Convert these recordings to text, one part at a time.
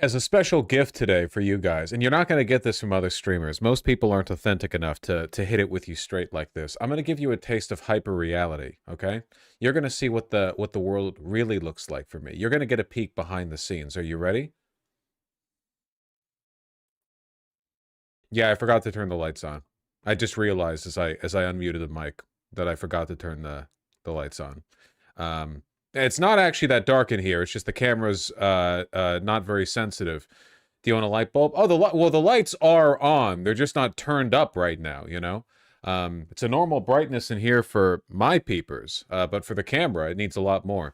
As a special gift today for you guys, and you're not going to get this from other streamers. Most people aren't authentic enough to hit it with you straight like this. I'm going to give you a taste of hyper reality, okay? You're going to see what the world really looks like for me. You're going to get a peek behind the scenes. Are you ready? Yeah, I forgot to turn the lights on. I just realized as I unmuted the mic that I forgot to turn the lights on. It's not actually that dark in here. It's just the camera's not very sensitive. Do you want a light bulb? Oh, the lights are on. They're just not turned up right now, you know? It's a normal brightness in here for my peepers, but for the camera, it needs a lot more.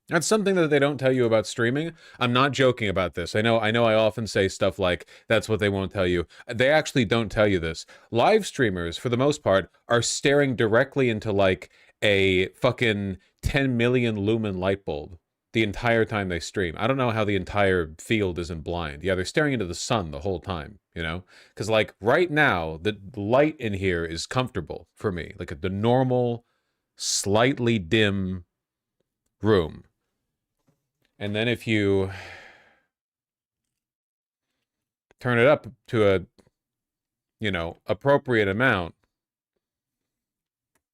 That's something that they don't tell you about streaming. I'm not joking about this. I often say stuff like, that's what they won't tell you. They actually don't tell you this. Live streamers, for the most part, are staring directly into, like, a fucking 10 million lumen light bulb the entire time they stream. I don't know how the entire field isn't blind. Yeah, they're staring into the sun the whole time, you know? Because, like, right now, the light in here is comfortable for me. Like, the normal, slightly dim room. And then if you turn it up to a, you know, appropriate amount,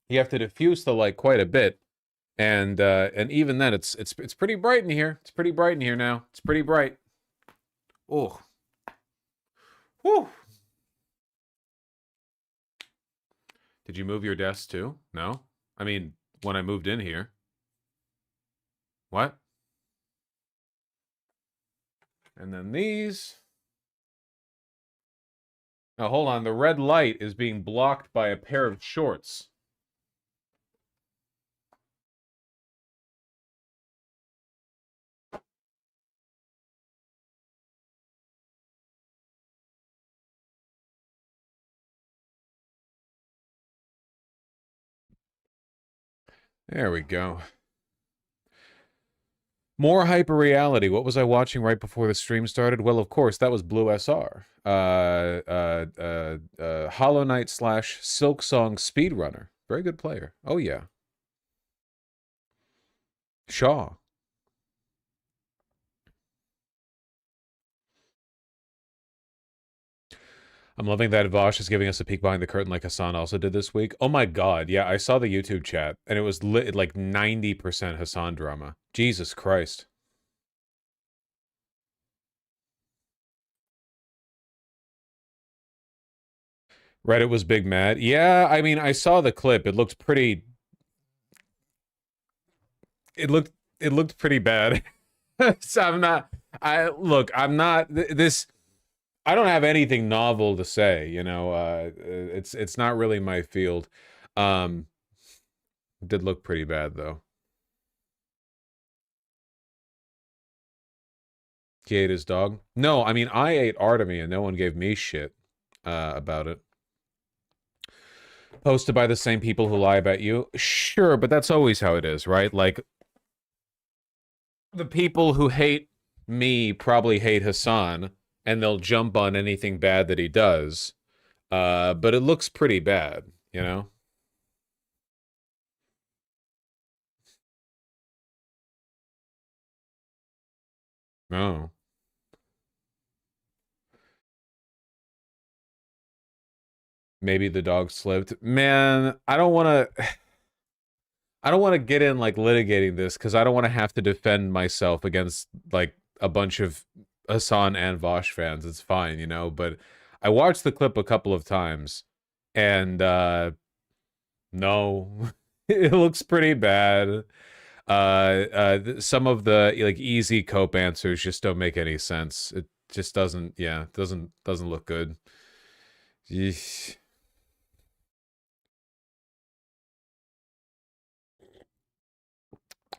you have to diffuse the light quite a bit. And even then it's pretty bright in here. It's pretty bright in here now. It's pretty bright. Oh. Whew. Did you move your desk too? No? I mean, when I moved in here. What? And then these. Now, hold on. The red light is being blocked by a pair of shorts. There we go. More hyper reality. What was I watching right before the stream started? Well, of course, that was Blue SR. Hollow Knight / Silk Song speedrunner. Very good player. Oh yeah. Shaw. I'm loving that Vosh is giving us a peek behind the curtain like Hassan also did this week. Oh my god, yeah, I saw the YouTube chat, and it was lit like 90% Hassan drama. Jesus Christ. Reddit was big mad. Yeah, I mean, I saw the clip. It looked pretty... It looked pretty bad. So I'm not... I'm not... This... I don't have anything novel to say, you know. It's not really my field. Um, did look pretty bad though. He ate his dog. No, I mean I ate Artemy and no one gave me shit about it. Posted by the same people who lie about you. Sure, but that's always how it is, right? Like the people who hate me probably hate Hassan, and they'll jump on anything bad that he does. But it looks pretty bad, you know? Oh. Maybe the dog slipped. Man, I don't want to... I don't want to get in, like, litigating this, because I don't want to have to defend myself against, like, a bunch of Hassan and Vosh fans. It's fine, you know? But I watched the clip a couple of times, and, no. It looks pretty bad. Some of the, like, easy cope answers just don't make any sense. It just doesn't, yeah, doesn't look good. Yeesh.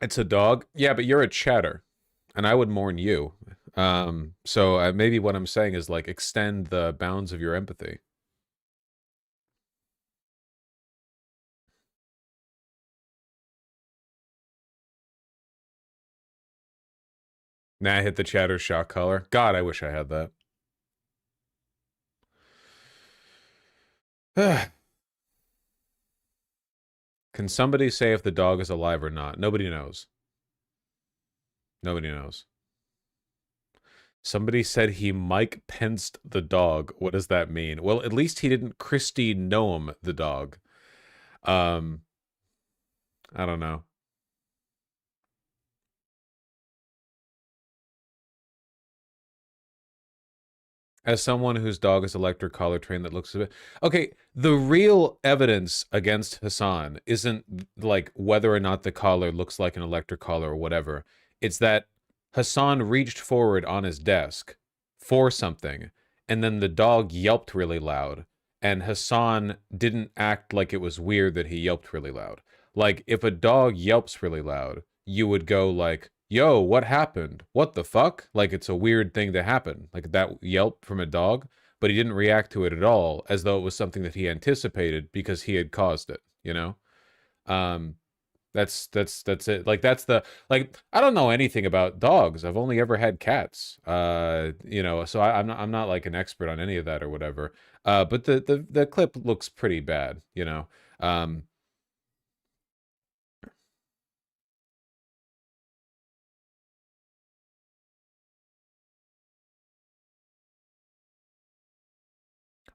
It's a dog? Yeah, but you're a chatter, and I would mourn you. So maybe what I'm saying is, like, extend the bounds of your empathy. Nah, hit the chatter shock collar. God, I wish I had that. Can somebody say if the dog is alive or not? Nobody knows. Nobody knows. Somebody said he Mike Penced the dog. What does that mean? Well, at least he didn't Christy Noam the dog. Um, I don't know. As someone whose dog is electric collar trained that looks a bit okay, the real evidence against Hassan isn't like whether or not the collar looks like an electric collar or whatever. It's that Hassan reached forward on his desk for something, and then the dog yelped really loud, and Hassan didn't act like it was weird that he yelped really loud. Like if a dog yelps really loud, you would go like, yo, what happened? What the fuck? Like it's a weird thing to happen. Like that yelp from a dog, but he didn't react to it at all as though it was something that he anticipated because he had caused it, you know? Um that's it. Like that's the like I don't know anything about dogs. I've only ever had cats. You know, so I'm not like an expert on any of that or whatever. But the clip looks pretty bad, you know. Um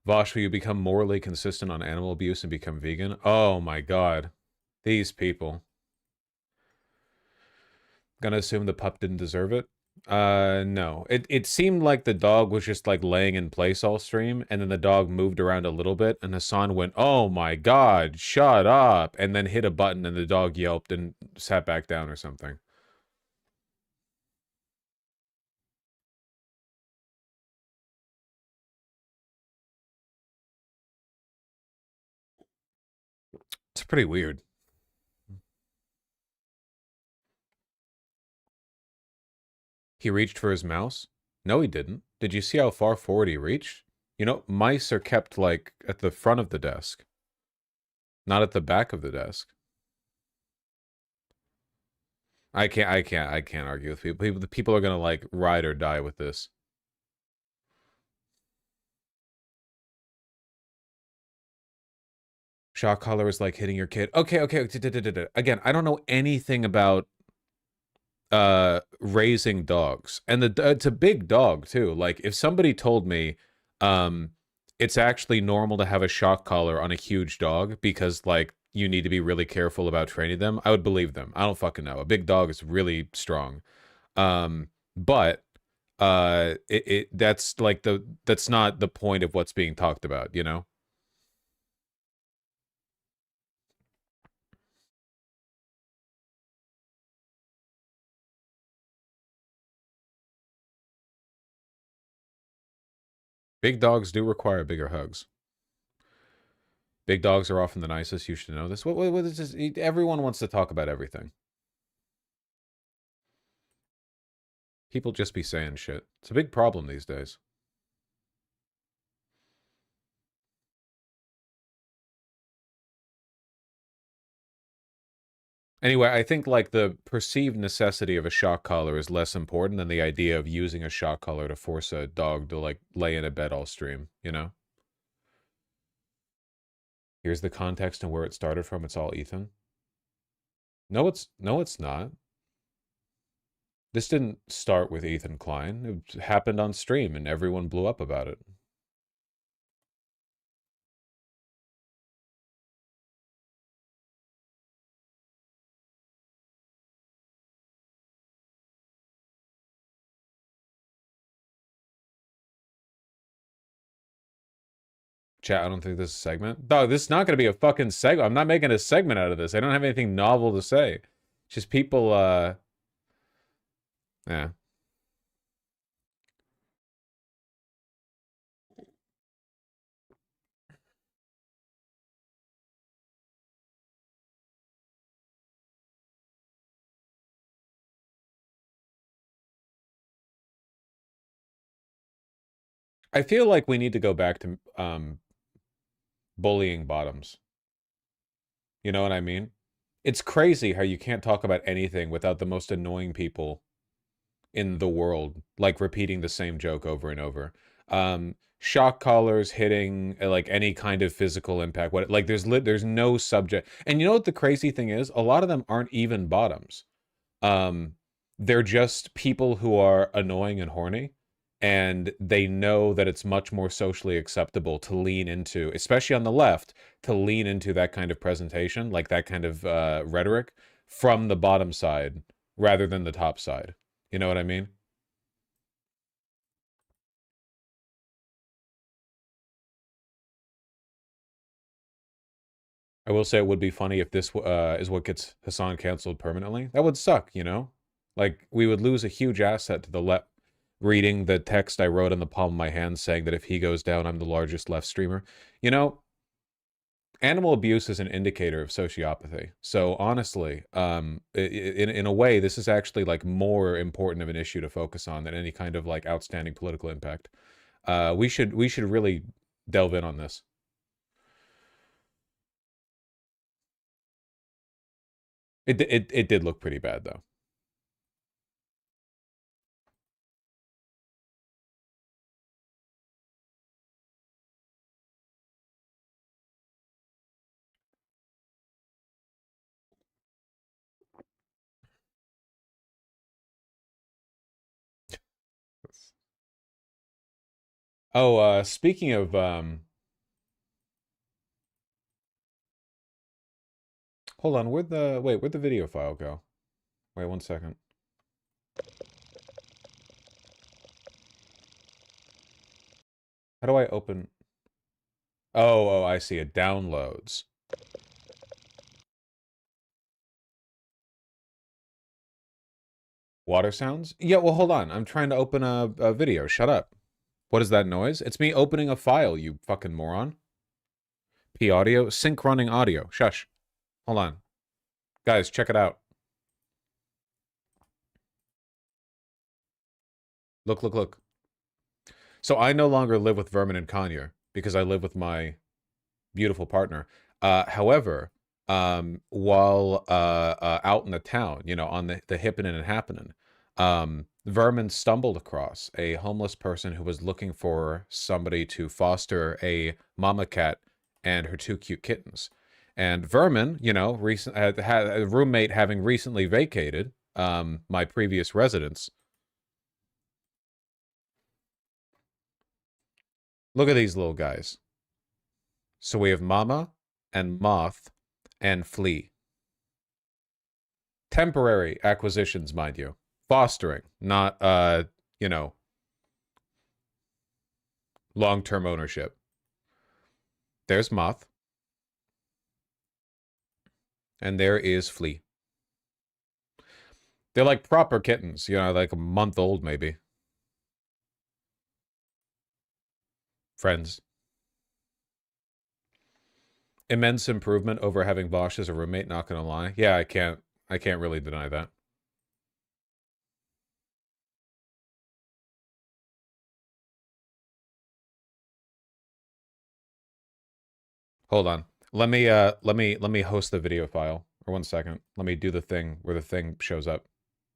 Vosh, will you become morally consistent on animal abuse and become vegan? Oh my god. These people. Gonna assume the pup didn't deserve it? No. It seemed like the dog was just like laying in place all stream, and then the dog moved around a little bit, and Hassan went, "Oh my god, shut up," and then hit a button, and the dog yelped and sat back down or something. It's pretty weird. He reached for his mouse? No, he didn't. Did you see how far forward he reached? You know, mice are kept like at the front of the desk, not at the back of the desk. I can't argue with people. People are gonna like ride or die with this. Shock collar is like hitting your kid. Okay. Again, I don't know anything about raising dogs. And it's a big dog too. Like if somebody told me um it's actually normal to have a shock collar on a huge dog because like you need to be really careful about training them, I would believe them. I don't fucking know. A big dog is really strong. But it that's like that's not the point of what's being talked about, you know? Big dogs do require bigger hugs. Big dogs are often the nicest. You should know this. What is this? Everyone wants to talk about everything. People just be saying shit. It's a big problem these days. Anyway, I think like the perceived necessity of a shock collar is less important than the idea of using a shock collar to force a dog to like lay in a bed all stream, you know? Here's the context and where it started from. It's all Ethan. No, it's not. This didn't start with Ethan Klein. It happened on stream and everyone blew up about it. Chat, I don't think this is a segment. Dog, this is not going to be a fucking segment. I'm not making a segment out of this. I don't have anything novel to say. Just people, yeah. I feel like we need to go back to bullying bottoms. You know what I mean? It's crazy how you can't talk about anything without the most annoying people in the world, like repeating the same joke over and over. Shock collars hitting like any kind of physical impact. What like there's no subject. And you know what the crazy thing is? A lot of them aren't even bottoms. Um, they're just people who are annoying and horny. and they know that it's much more socially acceptable to lean into, especially on the left, to lean into that kind of presentation, like that kind of rhetoric from the bottom side rather than the top side. You know what I mean? I will say it would be funny if this is what gets Hassan canceled permanently. That would suck, you know? Like, we would lose a huge asset to the left. Reading the text I wrote in the palm of my hand saying that if he goes down, I'm the largest left streamer. You know, animal abuse is an indicator of sociopathy. So honestly, in a way, this is actually like more important of an issue to focus on than any kind of like outstanding political impact. We should really delve in on this. It did look pretty bad though. Oh, speaking of hold on, where'd the video file go? Wait 1 second. How do I open? Oh, I see it downloads. Water sounds? Yeah, well, hold on. I'm trying to open a video. Shut up. What is that noise? It's me opening a file, you fucking moron. P audio? Sync running audio. Shush. Hold on. Guys, check it out. Look, look, look. So I no longer live with Vermin and Kanye because I live with my beautiful partner. However, while out in the town, you know, on the hippening and happening, Vermin stumbled across a homeless person who was looking for somebody to foster a mama cat and her two cute kittens. And Vermin, you know, had a roommate having recently vacated my previous residence. Look at these little guys. So we have Mama and Moth and Flea. Temporary acquisitions, mind you. Fostering, not you know, long-term ownership. There's Moth. And there is Flea. They're like proper kittens, you know, like a month old maybe. Friends. Immense improvement over having Bosch as a roommate, not gonna lie. Yeah, I can't really deny that. Hold on. Let me host the video file. Or 1 second. Let me do the thing where the thing shows up.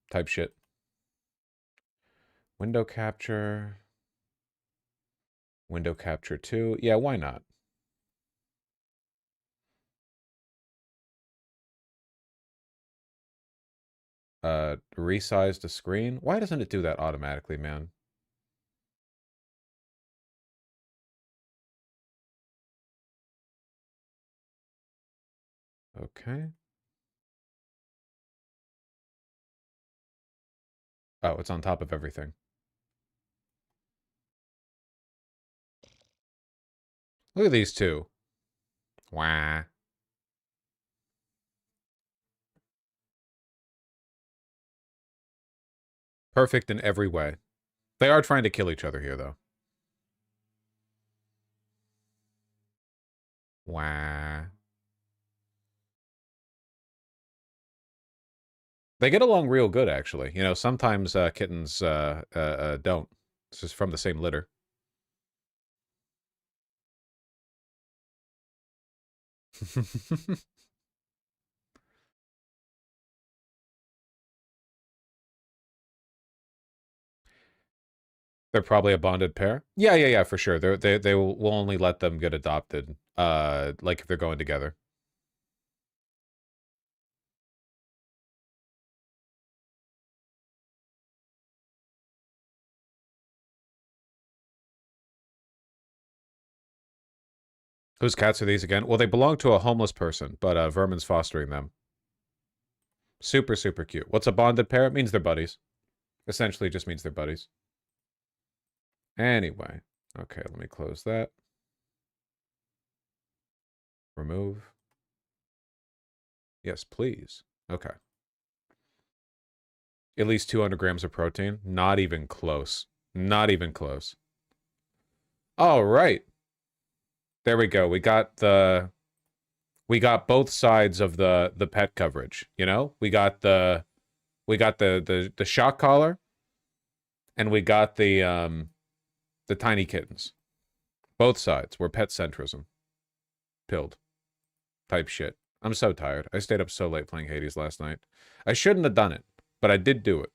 Type shit. Window capture. Window capture 2. Yeah, why not? Resize the screen. Why doesn't it do that automatically, man? Okay. Oh, it's on top of everything. Look at these two. Wah. Perfect in every way. They are trying to kill each other here, though. Wah. They get along real good, actually. You know, sometimes kittens don't. It's just from the same litter. They're probably a bonded pair. Yeah, for sure. They will only let them get adopted, like if they're going together. Whose cats are these again? Well, they belong to a homeless person, but Vermin's fostering them. Super, super cute. What's a bonded pair? It means they're buddies. Essentially, it just means they're buddies. Anyway. Okay, let me close that. Remove. Yes, please. Okay. At least 200 grams of protein. Not even close. Not even close. All right. There we go. We got both sides of the pet coverage, you know? We got the shock collar, and we got the tiny kittens. Both sides were pet centrism. Pilled. Type shit. I'm so tired. I stayed up so late playing Hades last night. I shouldn't have done it, but I did do it.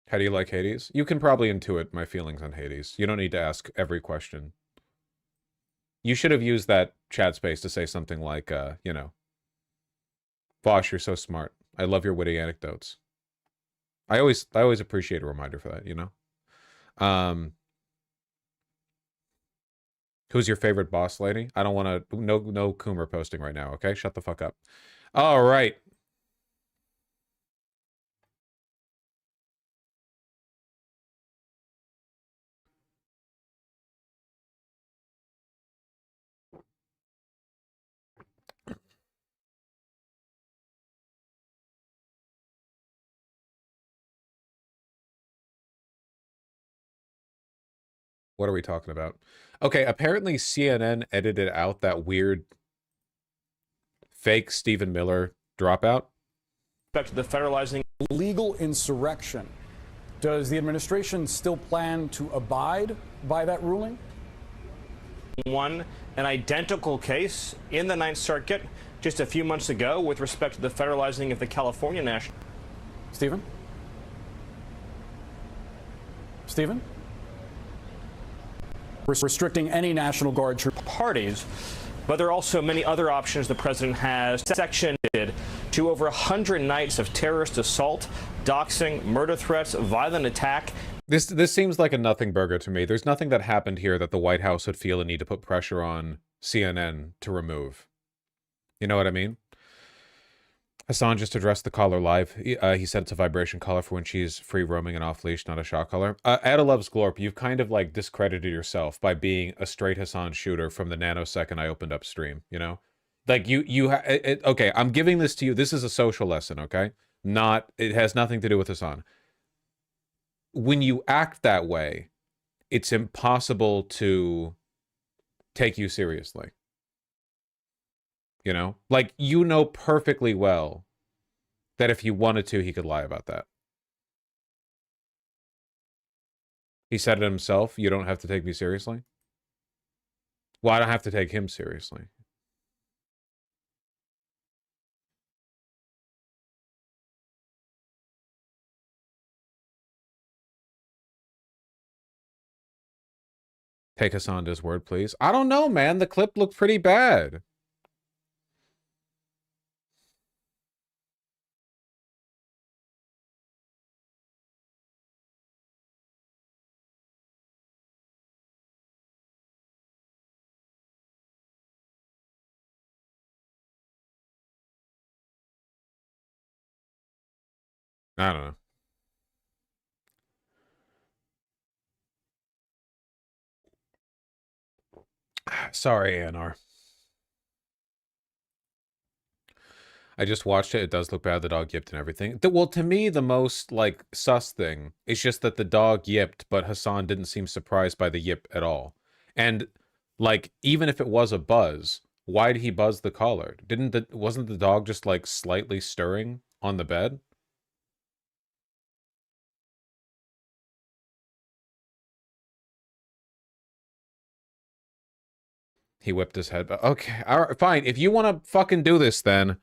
How do you like Hades? You can probably intuit my feelings on Hades. You don't need to ask every question. You should have used that chat space to say something like, you know, Vosh, you're so smart. I love your witty anecdotes. I always appreciate a reminder for that, you know? Who's your favorite boss lady? I don't want to... No Coomer posting right now, okay? Shut the fuck up. All right. What are we talking about? Okay, apparently CNN edited out that weird fake Stephen Miller dropout. Back to the federalizing legal insurrection. Does the administration still plan to abide by that ruling? Won an identical case in the Ninth Circuit just a few months ago with respect to the federalizing of the California National. Stephen? Stephen? Restricting any National Guard troop Parties, but there are also many other options the president has sectioned to over 100 nights of terrorist assault, doxing, murder threats, violent attack. This seems like a nothing burger to me. There's nothing that happened here that the White House would feel a need to put pressure on CNN to remove. You know what I mean? Hassan just addressed the caller live. He said it's a vibration collar for when she's free roaming and off leash, not a shock collar. Ada loves Glorp. You've kind of like discredited yourself by being a straight Hassan shooter from the nanosecond I opened up stream. You know, like okay, I'm giving this to you. This is a social lesson, okay? It has nothing to do with Hassan. When you act that way, it's impossible to take you seriously. You know? Like, you know perfectly well that if he wanted to, he could lie about that. He said it himself, you don't have to take me seriously. Well, I don't have to take him seriously. Take Hassan to his word, please. I don't know, man. The clip looked pretty bad. I don't know. Sorry, ANR. I just watched it. It does look bad. The dog yipped and everything. Well, to me, the most, like, sus thing is just that the dog yipped, but Hassan didn't seem surprised by the yip at all. And, like, even if it was a buzz, why did he buzz the collar? Wasn't the dog just, like, slightly stirring on the bed? He whipped his head. Okay, all right, fine. If you want to fucking do this, then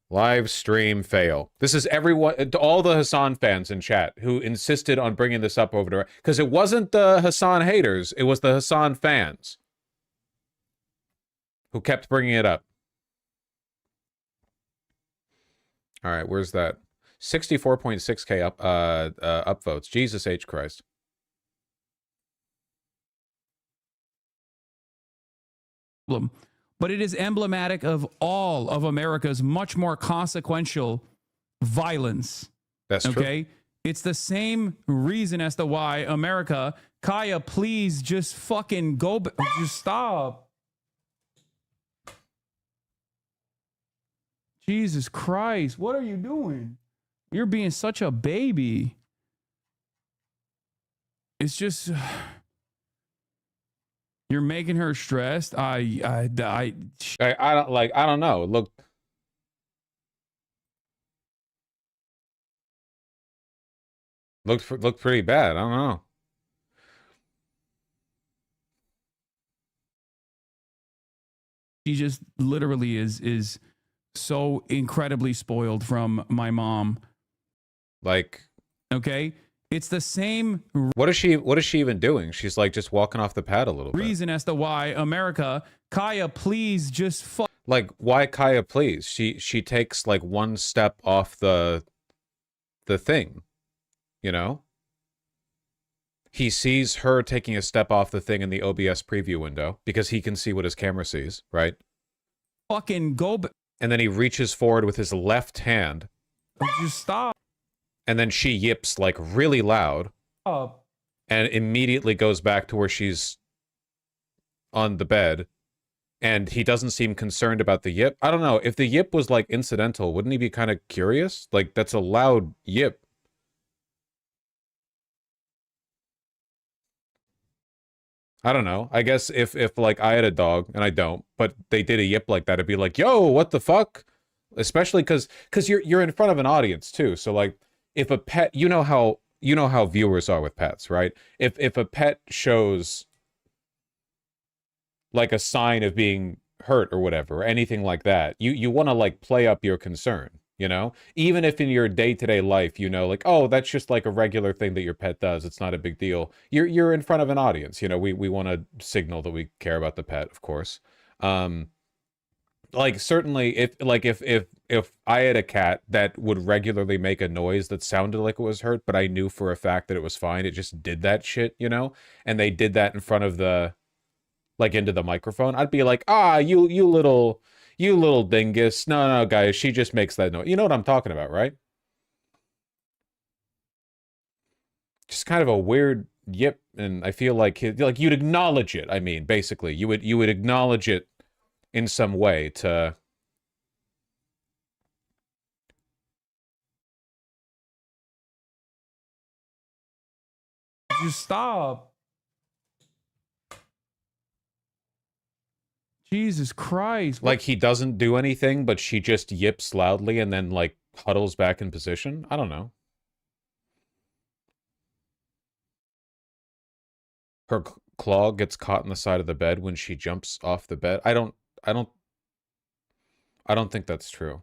live stream fail. This is everyone, all the Hassan fans in chat who insisted on bringing this up over to, because it wasn't the Hassan haters, it was the Hassan fans who kept bringing it up. All right, where's that? 64.6K upvotes. Jesus H. Christ. But it is emblematic of all of America's much more consequential violence. That's true. Okay? It's the same reason as to why America, Kaya, please just fucking go, just stop. Jesus Christ, what are you doing? You're being such a baby. It's just, you're making her stressed. I don't know. Look. Looked pretty bad. I don't know. She just literally is so incredibly spoiled from my mom. Like, okay, it's the same what is she even doing? She's like just walking off the pad a little bit. Reason as to why America, Kaya, please just like, why Kaya, please? She takes like one step off the thing, you know? He sees her taking a step off the thing in the OBS preview window because he can see what his camera sees, right? Fucking go. And then he reaches forward with his left hand. Just stop. And then she yips like really loud. Stop. And immediately goes back to where she's on the bed. And he doesn't seem concerned about the yip. I don't know. If the yip was like incidental, wouldn't he be kind of curious? Like, that's a loud yip. I don't know. I guess if like I had a dog, and I don't, but they did a yip like that, it'd be like, yo, what the fuck? Especially because you're in front of an audience too. So like, if a pet, you know how viewers are with pets, right? If a pet shows like a sign of being hurt or whatever, or anything like that, you want to like play up your concern, you know? Even if in your day-to-day life, you know, like, oh, that's just like a regular thing that your pet does. It's not a big deal. You're in front of an audience, you know, we want to signal that we care about the pet, of course. Like, certainly if I had a cat that would regularly make a noise that sounded like it was hurt, but I knew for a fact that it was fine, it just did that shit, you know? And they did that in front of the, like, into the microphone, I'd be like, ah, you little dingus. No, guys, she just makes that noise. You know what I'm talking about, right? Just kind of a weird yip, and I feel like you'd acknowledge it. I mean, basically, you would acknowledge it in some way to... Just stop. Jesus Christ. Like, he doesn't do anything, but she just yips loudly and then, like, huddles back in position? I don't know. Her claw gets caught in the side of the bed when she jumps off the bed. I don't think that's true.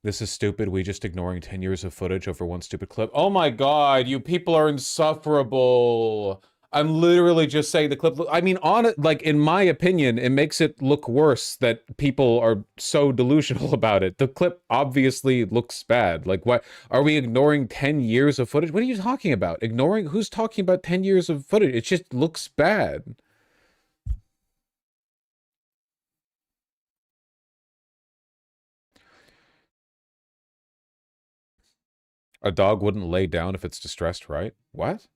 This is stupid. We just ignoring 10 years of footage over one stupid clip. Oh my god, you people are insufferable. I'm literally just saying the clip. I mean, on it, like, in my opinion, it makes it look worse that people are so delusional about it. The clip obviously looks bad. Like, what? Are we ignoring 10 years of footage? What are you talking about? Ignoring? Who's talking about 10 years of footage? It just looks bad. A dog wouldn't lay down if it's distressed, right? What?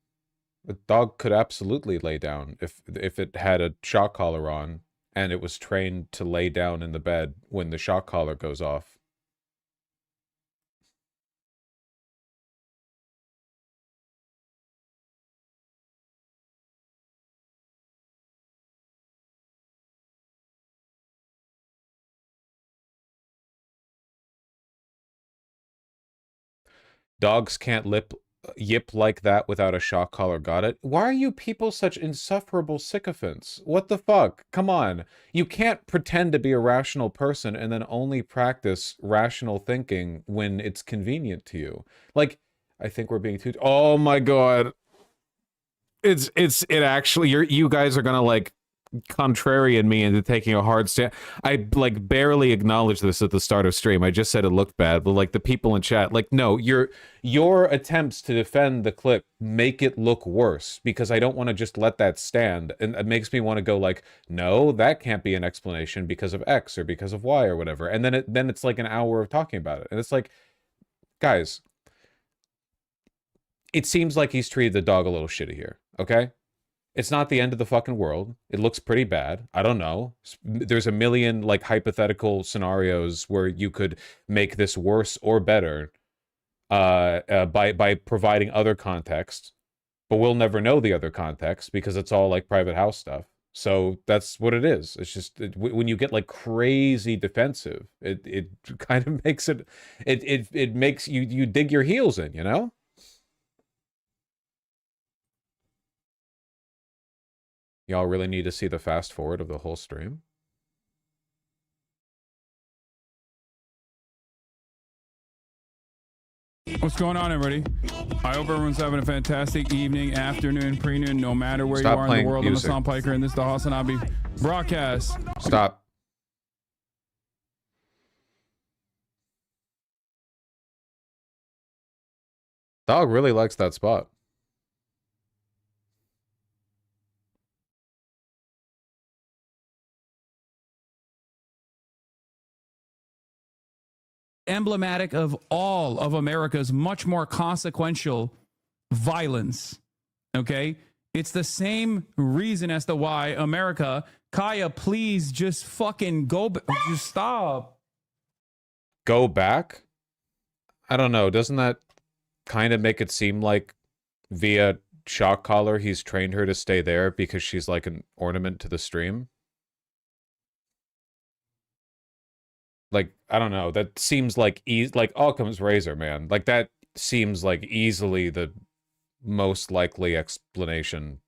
A dog could absolutely lay down if it had a shock collar on and it was trained to lay down in the bed when the shock collar goes off. Dogs can't yip like that without a shock collar. Got it? Why are you people such insufferable sycophants? What the fuck? Come on. You can't pretend to be a rational person and then only practice rational thinking when it's convenient to you. Like, I think we're being too... Oh my god. It actually... You guys are gonna, like, contrarian me into taking a hard stand. I like barely acknowledged this at the start of stream. I just said it looked bad, but like the people in chat, like, no, your attempts to defend the clip make it look worse, because I don't want to just let that stand, and it makes me want to go like, no, that can't be an explanation because of X or because of Y or whatever, and then it's like an hour of talking about it, and it's like, guys, it seems like he's treated the dog a little shitty here, okay? It's not the end of the fucking world. It looks pretty bad. I don't know. There's a million, like, hypothetical scenarios where you could make this worse or better by providing other context. But we'll never know the other context because it's all, like, private house stuff. So that's what it is. It's just, when you get, like, crazy defensive, it kind of makes it makes you dig your heels in, you know? Y'all really need to see the fast forward of the whole stream? What's going on, everybody? I hope everyone's having a fantastic evening, afternoon, pre-noon, no matter where Stop you are in the world. music. I'm Hassan Piker, and this is the Hassan Abi broadcast. Stop. Dog really likes that spot. Emblematic of all of America's much more consequential violence. Okay? It's the same reason as to why America, Kaya, please just fucking go, just stop. Go back? I don't know. Doesn't that kind of make it seem like via shock collar he's trained her to stay there because she's like an ornament to the stream? Like, I don't know. That seems like like Occam's razor, man. Like, that seems like easily the most likely explanation.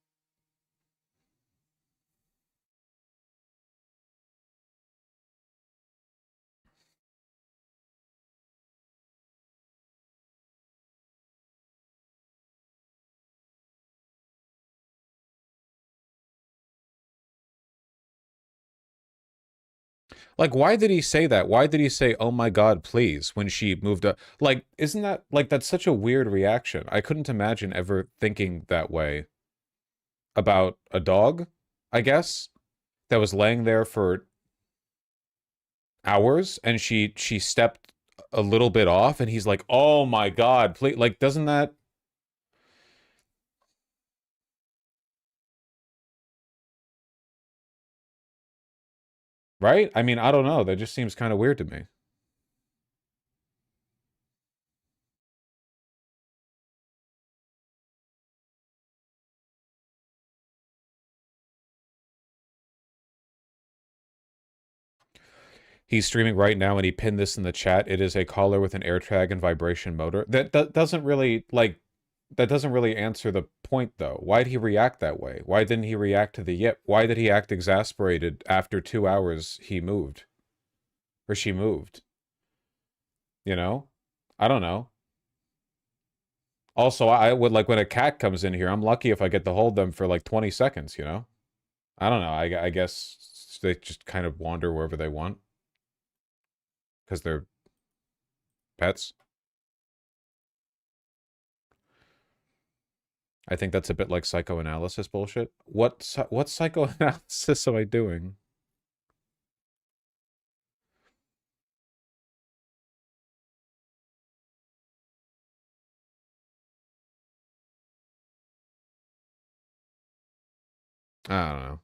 Like, why did he say that? Why did he say, oh my god, please, when she moved up? Like, isn't that, like, that's such a weird reaction. I couldn't imagine ever thinking that way about a dog, I guess, that was laying there for hours, and she stepped a little bit off, and he's like, oh my god, please. Like, doesn't that... Right? I mean, I don't know. That just seems kind of weird to me. He's streaming right now, and he pinned this in the chat. It is a collar with an AirTag and vibration motor. That doesn't really, like, that doesn't really answer the point, though. Why did he react that way? Why didn't he react to the yip? Why did he act exasperated after 2 hours he moved? Or she moved? You know? I don't know. Also, I would, like, when a cat comes in here, I'm lucky if I get to hold them for, like, 20 seconds, you know? I don't know. I guess they just kind of wander wherever they want. Because they're pets. I think that's a bit like psychoanalysis bullshit. What psychoanalysis am I doing? I don't know.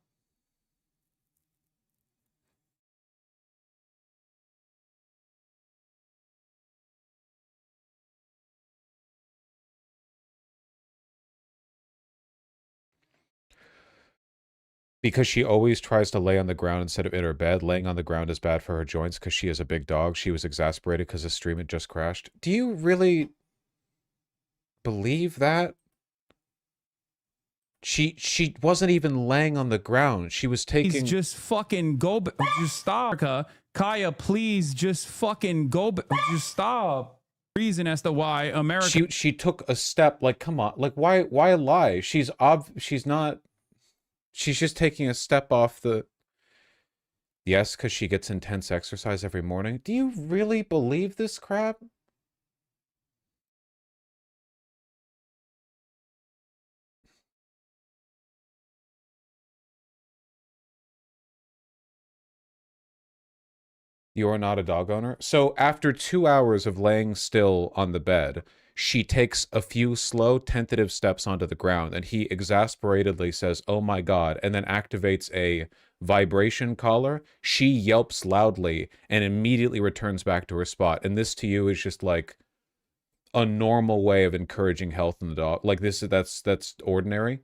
Because she always tries to lay on the ground instead of in her bed. Laying on the ground is bad for her joints because she is a big dog. She was exasperated because the stream had just crashed. Do you really believe that? She wasn't even laying on the ground. She was taking... Please just fucking go, just stop. Kaya, please just fucking go, just stop. Reason as to why America... She took a step, like, come on. Like, why lie? She's not... She's just taking a step off the... Yes, because she gets intense exercise every morning. Do you really believe this crap? You are not a dog owner? So after 2 hours of laying still on the bed, she takes a few slow, tentative steps onto the ground, and he exasperatedly says, "Oh my God," and then activates a vibration collar. She yelps loudly and immediately returns back to her spot. And this to you is just like a normal way of encouraging health in the dog. Like that's ordinary.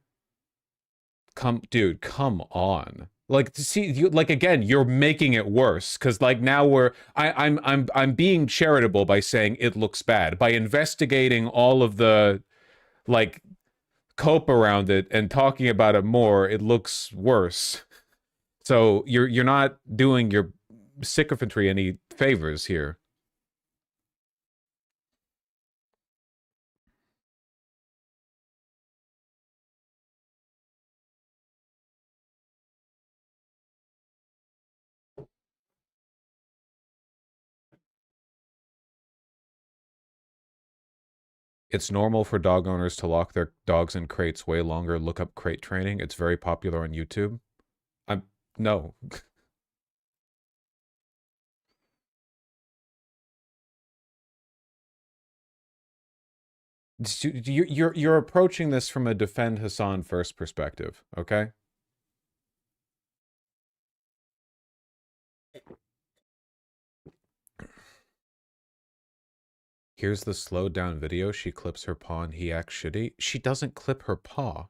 Dude, come on. Like, see, you, like, again, you're making it worse because, like, now I'm being charitable by saying it looks bad, by investigating all of the, like, cope around it and talking about it more. It looks worse. So you're not doing your sycophantry any favors here. It's normal for dog owners to lock their dogs in crates way longer. Look up crate training. It's very popular on YouTube. No. You're approaching this from a defend Hassan first perspective, okay? Here's the slowed down video. She clips her paw and he acts shitty. She doesn't clip her paw.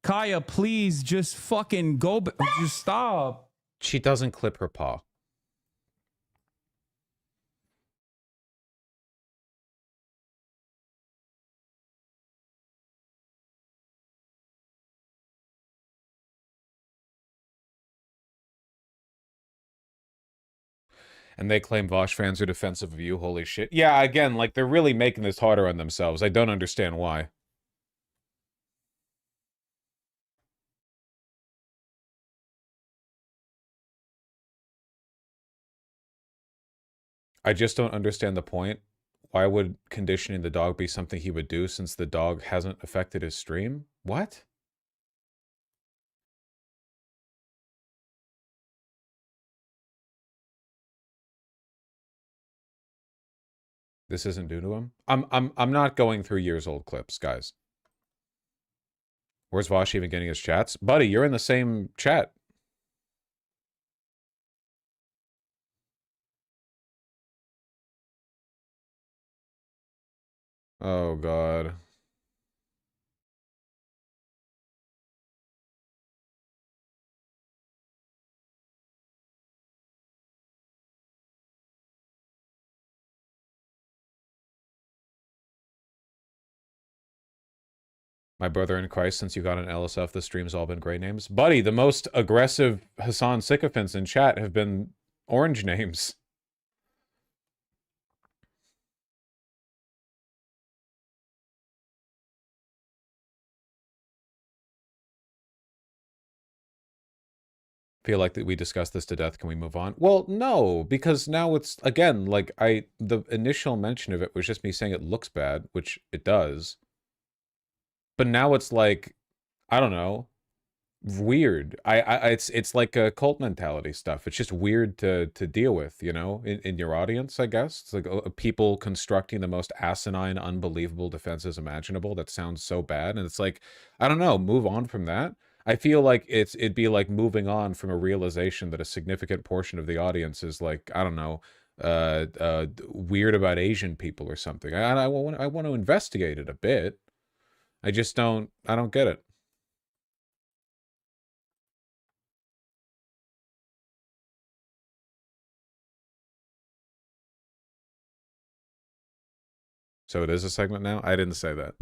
Kaya, please just fucking go. Just stop. She doesn't clip her paw. And they claim Vosh fans are defensive of you. Holy shit. Yeah, again, like, they're really making this harder on themselves. I don't understand why. I just don't understand the point. Why would conditioning the dog be something he would do since the dog hasn't affected his stream? What? This isn't due to him? I'm not going through years old clips, guys. Where's Vosh even getting his chats? Buddy, you're in the same chat. Oh, God. My brother in Christ, since you got an LSF, the stream's all been gray names. Buddy, the most aggressive Hassan sycophants in chat have been orange names. Feel like that we discussed this to death. Can we move on? Well, no, because now it's, again, like, the initial mention of it was just me saying it looks bad, which it does. But now it's like, I don't know, weird. It's like a cult mentality stuff. It's just weird to deal with, you know, in your audience, I guess. It's like people constructing the most asinine, unbelievable defenses imaginable that sounds so bad. And it's like, I don't know, move on from that. I feel like it'd be like moving on from a realization that a significant portion of the audience is like, I don't know, weird about Asian people or something. I want to investigate it a bit. I don't get it. So it is a segment now? I didn't say that.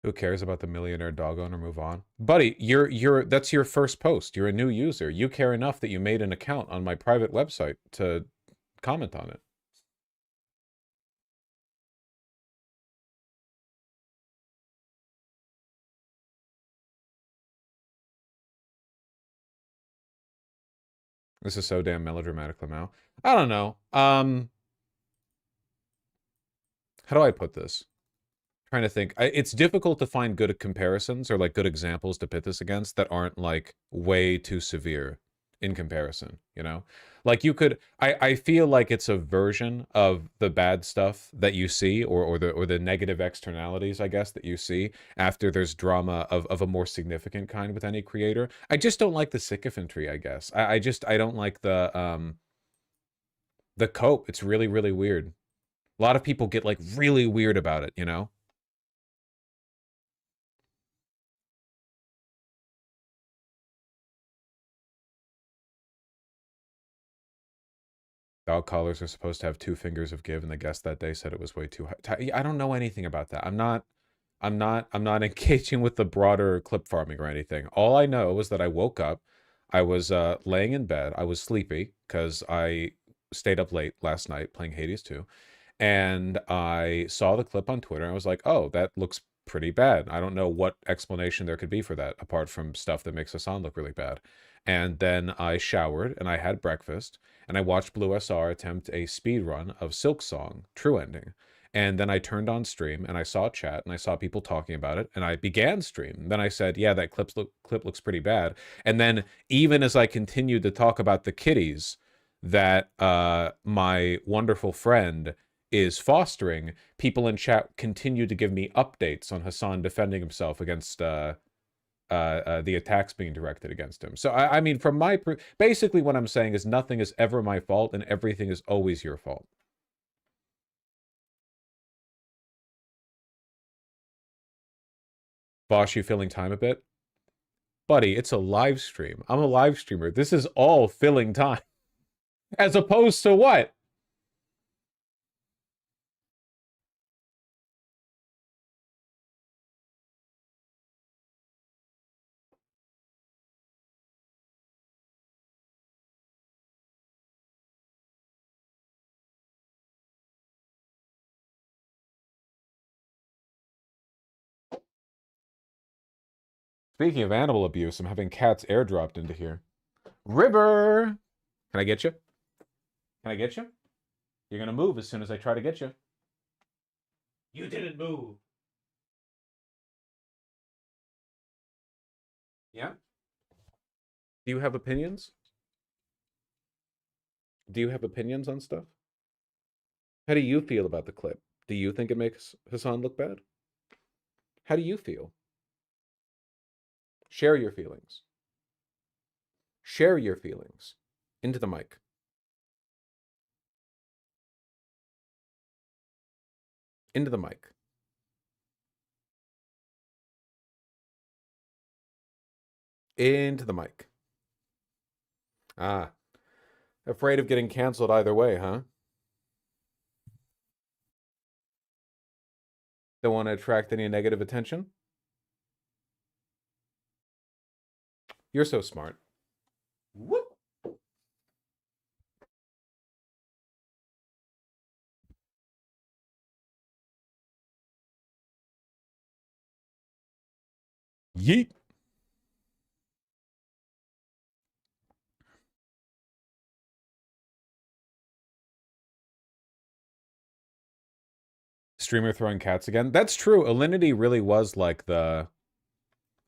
Who cares about the millionaire dog owner? Move on. Buddy, that's your first post. You're a new user. You care enough that you made an account on my private website to comment on it. This is so damn melodramatic, Lamau. I don't know. How do I put this? Trying to think. It's difficult to find good comparisons or like good examples to pit this against that aren't like way too severe in comparison, you know? Like you could, I feel like it's a version of the bad stuff that you see or the negative externalities, I guess, that you see after there's drama of a more significant kind with any creator. I just don't like the sycophantry, I guess. I don't like the cope. It's really, really weird. A lot of people get like really weird about it, you know? Dog collars are supposed to have 2 fingers of give, and the guest that day said it was way too high. I don't know anything about that. I'm not engaging with the broader clip farming or anything. All I know was that I woke up, I was laying in bed, I was sleepy because I stayed up late last night playing Hades 2, and I saw the clip on Twitter and I was like, oh, that looks pretty bad. I don't know what explanation there could be for that apart from stuff that makes Hassan look really bad. And then I showered and I had breakfast and I watched Blue SR attempt a speed run of Silk Song True Ending. And then I turned on stream and I saw chat and I saw people talking about it and I began stream. Then I said, yeah, that clip looks pretty bad. And then even as I continued to talk about the kitties that my wonderful friend is fostering, people in chat continued to give me updates on Hassan defending himself against the attacks being directed against him. So I mean, from my basically what I'm saying is nothing is ever my fault and everything is always your fault. Bosh, you filling time a bit? Buddy, it's a live stream. I'm a live streamer. This is all filling time. As opposed to what? Speaking of animal abuse, I'm having cats airdropped into here. River! Can I get you? Can I get you? You're gonna move as soon as I try to get you. You didn't move. Yeah? Do you have opinions? Do you have opinions on stuff? How do you feel about the clip? Do you think it makes Hassan look bad? How do you feel? Share your feelings. Share your feelings. Into the mic. Into the mic. Into the mic. Ah. Afraid of getting canceled either way, huh? Don't want to attract any negative attention? You're so smart. Whoop. Yeet. Streamer throwing cats again. That's true. Alinity really was like the...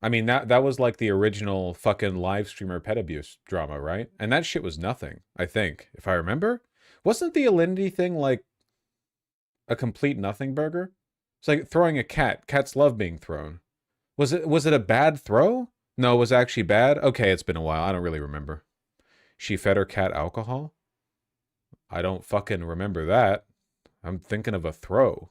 I mean, that was like the original fucking live streamer pet abuse drama, right? And that shit was nothing, I think, if I remember. Wasn't the Alinity thing like a complete nothing burger? It's like throwing a cat. Cats love being thrown. Was it a bad throw? No, it was actually bad? Okay, it's been a while. I don't really remember. She fed her cat alcohol? I don't fucking remember that. I'm thinking of a throw.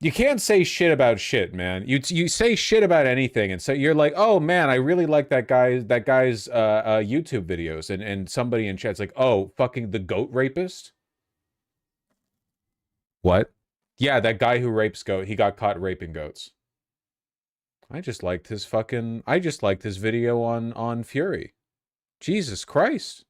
You can't say shit about shit, man. You say shit about anything, and so you're like, oh man, I really like that guy's YouTube videos, and somebody in chat's like, oh, fucking the goat rapist. What? Yeah, that guy who rapes goat, he got caught raping goats. I just liked his video on Fury. Jesus Christ.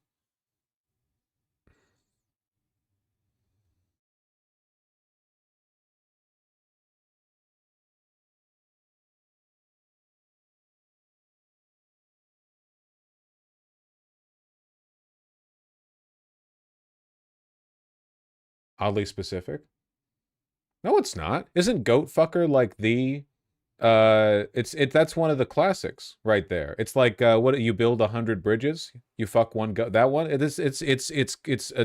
Oddly specific. No, it's not. Isn't goat fucker like the that's one of the classics right there. It's like what you build 100 bridges, you fuck one goat. That one, it's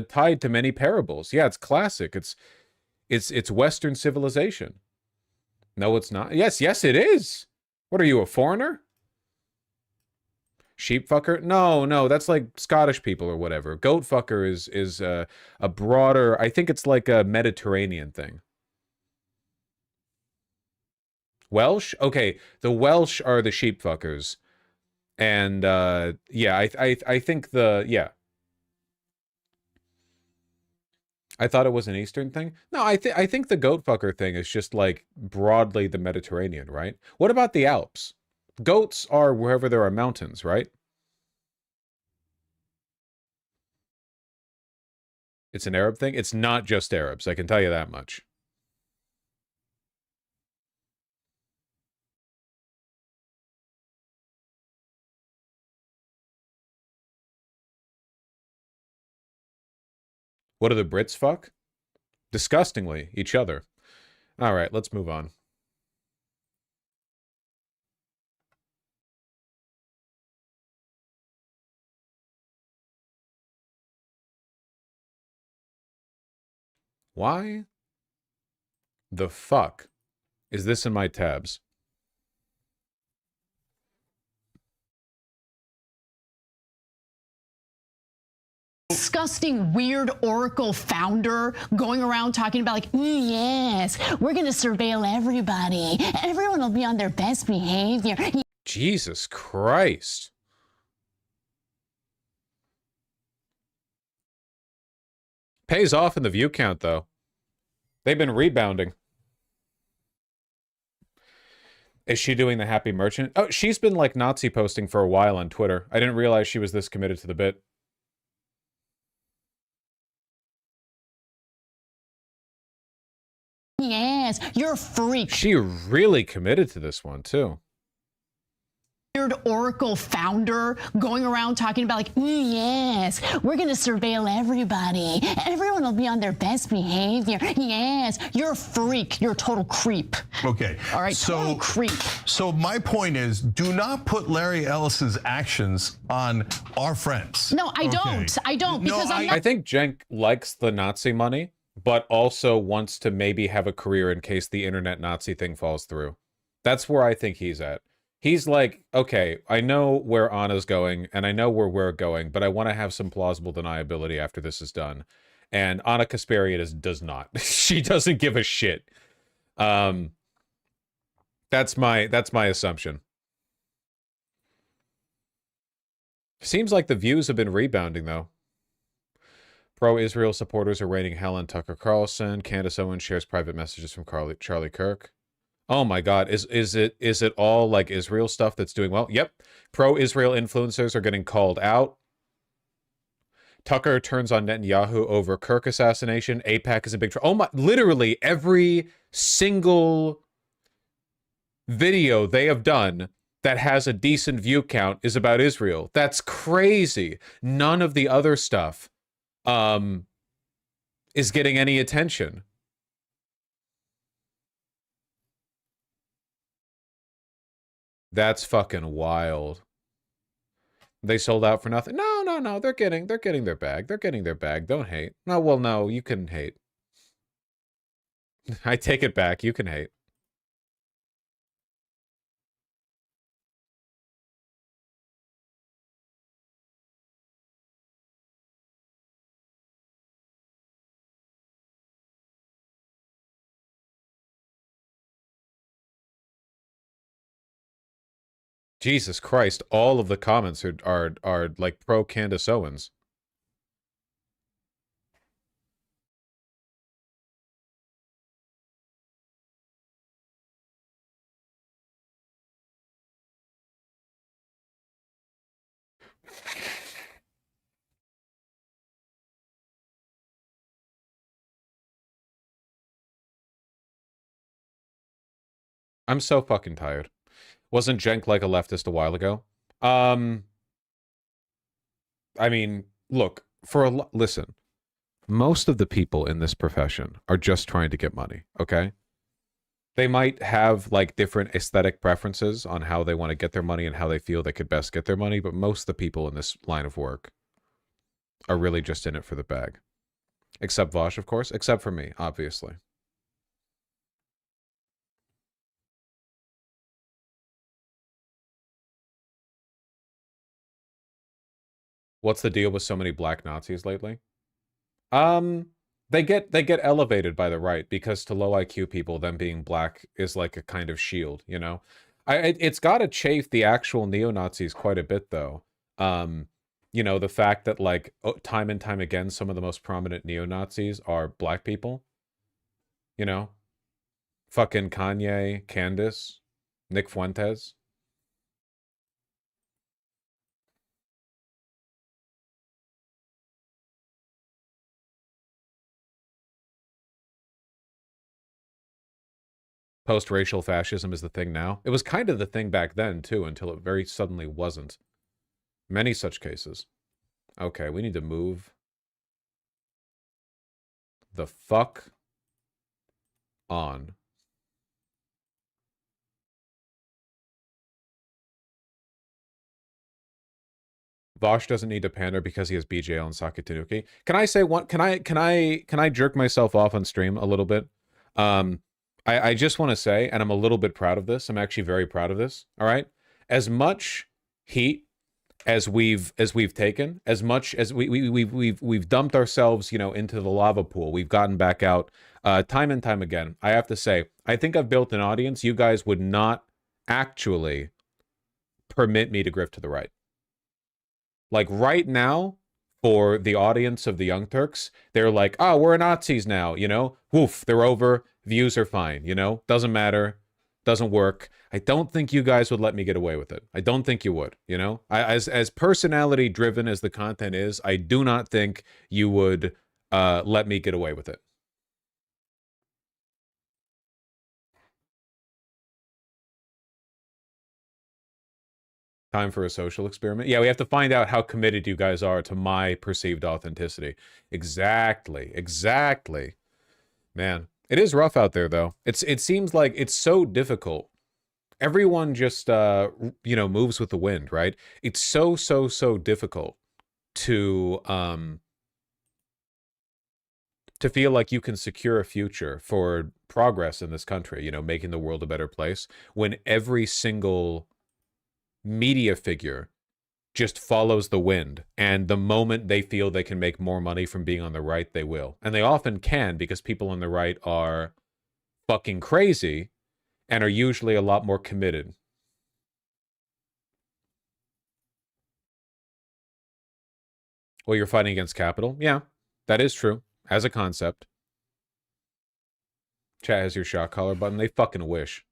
tied to many parables. Yeah, it's classic. It's Western civilization. No, it's not. Yes, it is. What are you, a foreigner? Sheep fucker? No, that's like Scottish people or whatever. Goat fucker is a broader, I think it's like a Mediterranean thing. Welsh? Okay, the Welsh are the sheep fuckers. And yeah, I think yeah. I thought it was an Eastern thing. No, I think the goat fucker thing is just like broadly the Mediterranean, right? What about the Alps? Goats are wherever there are mountains, right? It's an Arab thing? It's not just Arabs, I can tell you that much. What do the Brits fuck? Disgustingly, each other. All right, let's move on. Why the fuck is this in my tabs? Disgusting, weird Oracle founder going around talking about like, yes, we're going to surveil everybody. Everyone will be on their best behavior. Jesus Christ. Pays off in the view count, though. They've been rebounding. Is she doing the happy merchant? Oh, she's been like Nazi posting for a while on Twitter. I didn't realize she was this committed to the bit. Yes, you're a freak. She really committed to this one, too. Weird Oracle founder going around talking about like, yes, we're going to surveil everybody. Everyone will be on their best behavior. Yes, you're a freak. You're a total creep. Okay. All right, total creep. So my point is, do not put Larry Ellis's actions on our friends. No, I don't. I don't, because I'm not. I think Cenk likes the Nazi money, but also wants to maybe have a career in case the internet Nazi thing falls through. That's where I think he's at. He's like, okay, I know where Anna's going, and I know where we're going, but I want to have some plausible deniability after this is done. And Anna Kasparian does not. She doesn't give a shit. That's my assumption. Seems like the views have been rebounding, though. Pro-Israel supporters are raining hell on Tucker Carlson. Candace Owens shares private messages from Charlie Kirk. Oh my God, is it all like Israel stuff that's doing well? Yep. Pro-Israel influencers are getting called out. Tucker turns on Netanyahu over Kirk assassination. AIPAC is a big trouble. Oh my, literally every single video they have done that has a decent view count is about Israel. That's crazy. None of the other stuff is getting any attention. That's fucking wild. They sold out for nothing. No. They're getting their bag. They're getting their bag. Don't hate. No, well, no, you can hate. I take it back. You can hate. Jesus Christ, all of the comments are like pro Candace Owens. I'm so fucking tired. Wasn't Jenk like a leftist a while ago? I mean, look, listen, most of the people in this profession are just trying to get money, okay? They might have like different aesthetic preferences on how they want to get their money and how they feel they could best get their money, but most of the people in this line of work are really just in it for the bag. Except Vosh, of course, except for me, obviously. What's the deal with so many black Nazis lately? They get elevated by the right because to low IQ people, them being black is like a kind of shield, you know? It's got to chafe the actual neo-Nazis quite a bit, though. You know, the fact that, like, time and time again, some of the most prominent neo-Nazis are black people. You know? Fucking Kanye, Candace, Nick Fuentes. Post-racial fascism is the thing now. It was kind of the thing back then, too, until it very suddenly wasn't. Many such cases. Okay, we need to move the fuck on. Vosh doesn't need to pander because he has BJL and Sakatanuki. Can I say one? Can I jerk myself off on stream a little bit? I just want to say, and I'm a little bit proud of this. I'm actually very proud of this. All right, as much heat as we've taken, as much as we've dumped ourselves, you know, into the lava pool, we've gotten back out time and time again. I have to say, I think I've built an audience. You guys would not actually permit me to grift to the right. Like right now, for the audience of the Young Turks, they're like, oh, we're Nazis now, you know? Woof, they're over. Views are fine, you know? Doesn't matter. Doesn't work. I don't think you guys would let me get away with it. I don't think you would, you know? As personality driven as the content is, I do not think you would let me get away with it. Time for a social experiment? Yeah, we have to find out how committed you guys are to my perceived authenticity. Exactly. Exactly. Man, it is rough out there, though. It seems like it's so difficult. Everyone just, you know, moves with the wind, right? It's so difficult to feel like you can secure a future for progress in this country, you know, making the world a better place, when every single media figure just follows the wind, and the moment they feel they can make more money from being on the right, they will. And they often can, because people on the right are fucking crazy and are usually a lot more committed. Well, you're fighting against capital? Yeah, that is true, as a concept. Chat has your shot collar button. They fucking wish.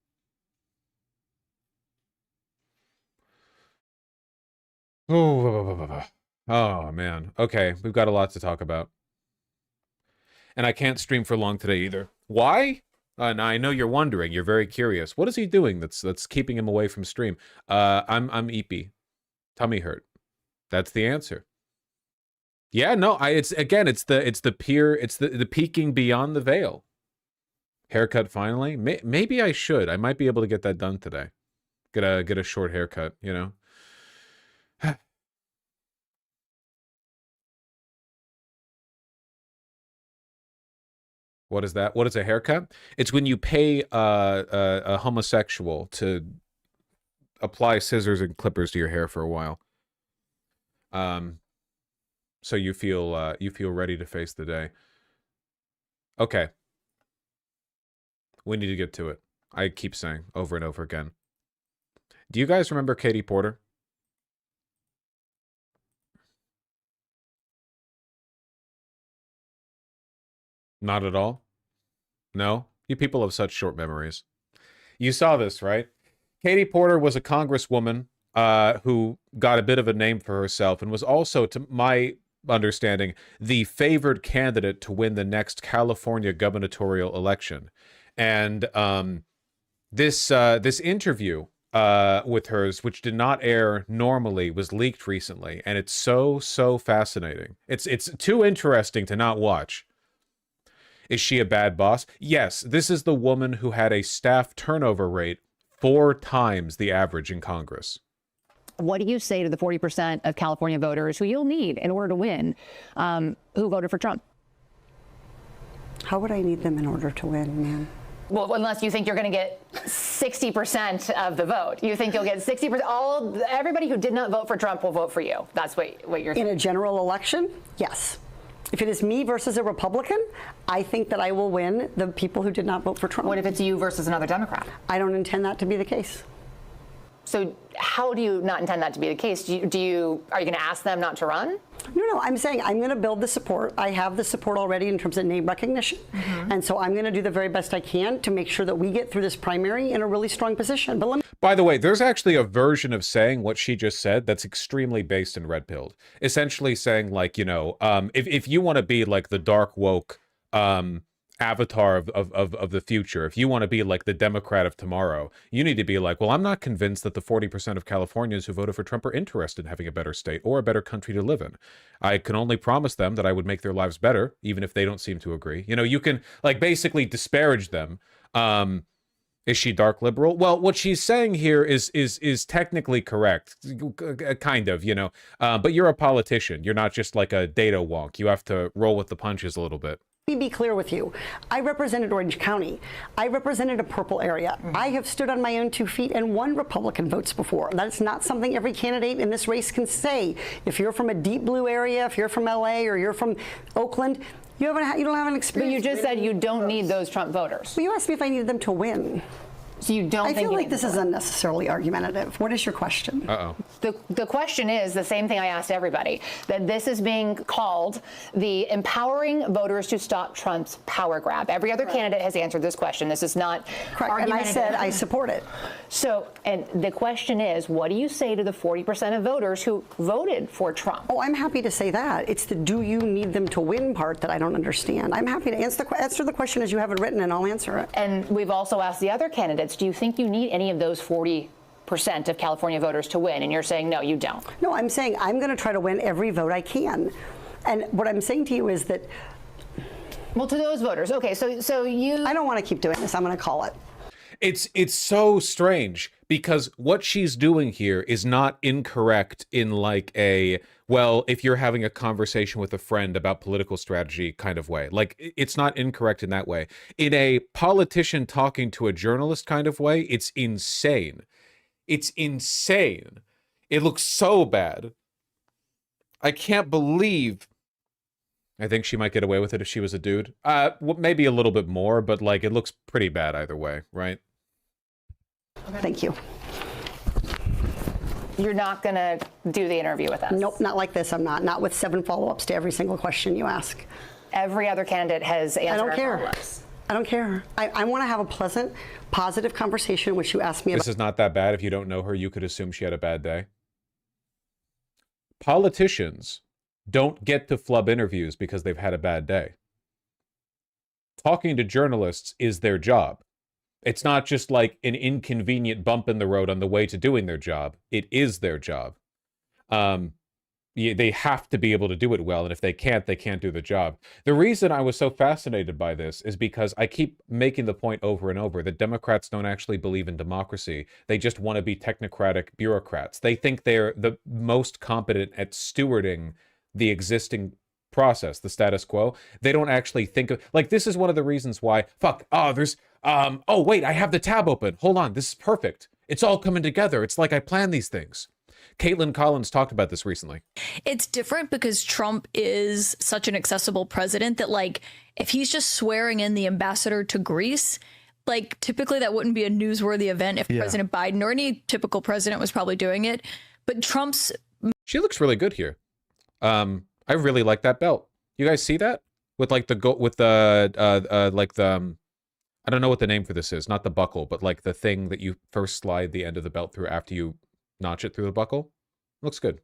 Oh, man. Okay, we've got a lot to talk about. And I can't stream for long today either. Why? Now I know you're wondering. You're very curious. What is he doing that's keeping him away from stream? I'm eepy. Tummy hurt. That's the answer. Yeah, no, it's the peeking beyond the veil. Haircut finally? Maybe I should. I might be able to get that done today. Get a short haircut, you know. What is that? What is a haircut? It's when you pay a homosexual to apply scissors and clippers to your hair for a while. So you feel ready to face the day. Okay. We need to get to it. I keep saying over and over again. Do you guys remember Katie Porter? Not at all? No? You people have such short memories. You saw this, right? Katie Porter was a congresswoman who got a bit of a name for herself and was also, to my understanding, the favored candidate to win the next California gubernatorial election. And this interview with hers, which did not air normally, was leaked recently, and it's so fascinating. It's too interesting to not watch. Is she a bad boss? Yes, this is the woman who had a staff turnover rate 4 times the average in Congress. What do you say to the 40% of California voters who you'll need in order to win, who voted for Trump? How would I need them in order to win, man? Well, unless you think you're going to get 60% of the vote. You think you'll get 60%. Everybody who did not vote for Trump will vote for you. That's what you're saying. In a general election, yes. If it is me versus a Republican, I think that I will win the people who did not vote for Trump. What if it's you versus another Democrat? I don't intend that to be the case. So how do you not intend that to be the case? Are you going to ask them not to run? No, I'm saying I'm going to build the support. I have the support already in terms of name recognition. And so I'm going to do the very best I can to make sure that we get through this primary in a really strong position. But let me By the way, there's actually a version of saying what she just said that's extremely based in red pilled. Essentially saying, like, you know, if you want to be like the dark woke avatar of the future, if you want to be like the Democrat of tomorrow, you need to be like, well, I'm not convinced that the 40% of Californians who voted for Trump are interested in having a better state or a better country to live in. I can only promise them that I would make their lives better, even if they don't seem to agree. You know, you can like basically disparage them. Is she dark liberal? Well, what she's saying here is technically correct, kind of, you know, but you're a politician. You're not just like a data wonk. You have to roll with the punches a little bit. Let me be clear with you. I represented Orange County. I represented a purple area. I have stood on my own 2 feet and won Republican votes before. That's not something every candidate in this race can say. If you're from a deep blue area, if you're from LA or you're from Oakland, you don't have an experience. But you just said you don't need those Trump voters. Well, you asked me if I needed them to win. So you don't I think feel like this is unnecessarily argumentative. What is your question? The question is the same thing I asked everybody, that this is being called the empowering voters to stop Trump's power grab. Every other candidate has answered this question. This is not Correct. And I said I support it. So, and the question is, what do you say to the 40% of voters who voted for Trump? Oh, I'm happy to say that. It's the do you need them to win part that I don't understand. I'm happy to answer the question as you have it written, and I'll answer it. And we've also asked the other candidates, do you think you need any of those 40% of California voters to win? And you're saying, no, you don't. No, I'm saying I'm going to try to win every vote I can. And what I'm saying to you is that... Well, to those voters. Okay, so you... I don't want to keep doing this. I'm going to call it. It's so strange because what she's doing here is not incorrect in like a, well, if you're having a conversation with a friend about political strategy kind of way. Like, it's not incorrect in that way. In a politician talking to a journalist kind of way, it's insane. It's insane. It looks so bad. I can't believe... I think she might get away with it if she was a dude. Maybe a little bit more, but like it looks pretty bad either way, right? Thank you. You're not going to do the interview with us? Nope, not like this. I'm not. Not with 7 follow-ups to every single question you ask. Every other candidate has answered. I don't care. Follow-ups. I don't care. I want to have a pleasant, positive conversation, which you asked me about. This is not that bad. If you don't know her, you could assume she had a bad day. Politicians don't get to flub interviews because they've had a bad day. Talking to journalists is their job. It's not just like an inconvenient bump in the road on the way to doing their job. It is their job. They have to be able to do it well, and if they can't do the job. The reason I was so fascinated by this is because I keep making the point over and over that Democrats don't actually believe in democracy. They just want to be technocratic bureaucrats. They think they're the most competent at stewarding the existing process, the status quo. They don't actually think of, like, this is one of the reasons why, oh wait, I have the tab open. Hold on, this is perfect. It's all coming together. It's like I planned these things. Caitlin Collins talked about this recently. It's different because Trump is such an accessible president that, like, if he's just swearing in the ambassador to Greece, like, typically that wouldn't be a newsworthy event if President Biden or any typical president was probably doing it. But Trump's... She looks really good here. I really like that belt. You guys see that? With like the I don't know what the name for this is. Not the buckle, but like the thing that you first slide the end of the belt through after you notch it through the buckle. Looks good.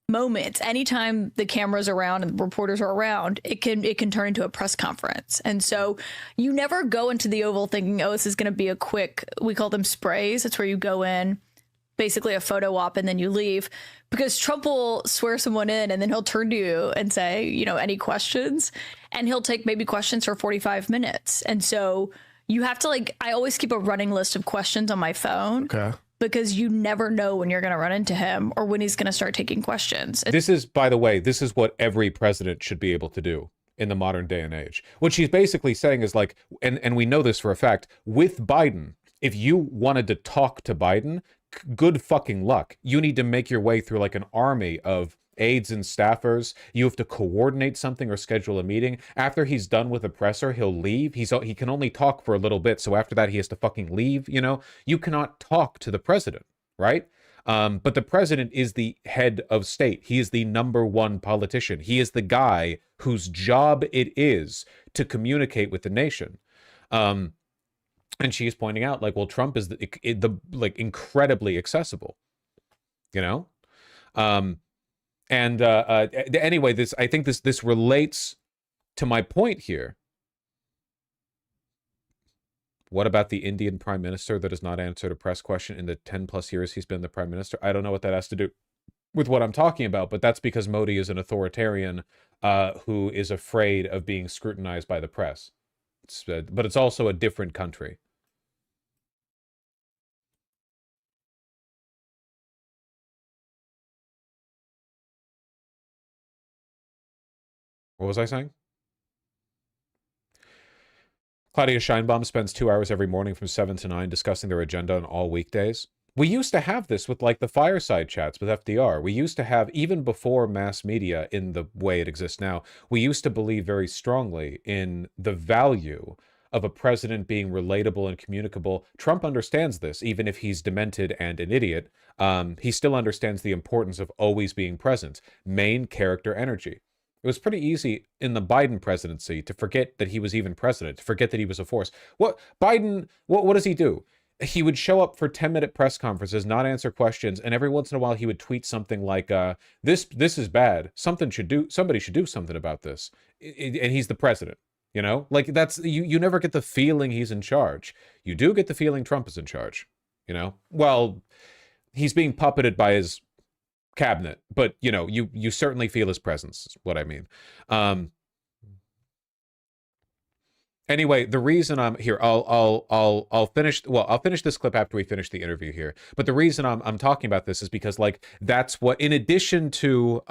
Moments, anytime the camera's around and the reporters are around, it can turn into a press conference. And so you never go into the Oval thinking, oh, this is going to be a quick, we call them sprays. It's where you go in, basically a photo op, and then you leave, because Trump will swear someone in and then he'll turn to you and say, you know, any questions? And he'll take maybe questions for 45 minutes. And so you have to, like, I always keep a running list of questions on my phone. Okay. Because you never know when you're going to run into him or when he's going to start taking questions. This is, by the way, this is what every president should be able to do in the modern day and age. What she's basically saying is like, and we know this for a fact, with Biden, if you wanted to talk to Biden, good fucking luck. You need to make your way through like an army of aides and staffers. You have to coordinate something or schedule a meeting. After he's done with the presser, he'll leave. He can only talk for a little bit. So after that, he has to fucking leave. You know, you cannot talk to the president, right? But the president is the head of state. He is the #1 politician. He is the guy whose job it is to communicate with the nation. And she is pointing out, like, well, Trump is the like incredibly accessible, you know? Anyway, I think this relates to my point here. What about the Indian prime minister that has not answered a press question in the 10+ years he's been the prime minister? I don't know what that has to do with what I'm talking about, but that's because Modi is an authoritarian who is afraid of being scrutinized by the press. But it's also a different country. What was I saying? Claudia Scheinbaum spends 2 hours every morning from 7 to 9 discussing their agenda on all weekdays. We used to have this with like the fireside chats with FDR. We used to have, even before mass media in the way it exists now, we used to believe very strongly in the value of a president being relatable and communicable. Trump understands this, even if he's demented and an idiot. He still understands the importance of always being present. Main character energy. It was pretty easy in the Biden presidency to forget that he was even president, to forget that he was a force. What does he do? He would show up for 10-minute press conferences, not answer questions, and every once in a while he would tweet something like, this is bad. Somebody should do something about this. And he's the president, you know? Like, that's, you never get the feeling he's in charge. You do get the feeling Trump is in charge, you know? Well, he's being puppeted by his cabinet, but you know, you certainly feel his presence, is what I mean. Anyway, the reason I'm here, I'll finish this clip after we finish the interview here. But the reason I'm talking about this is because, like, that's what, in addition to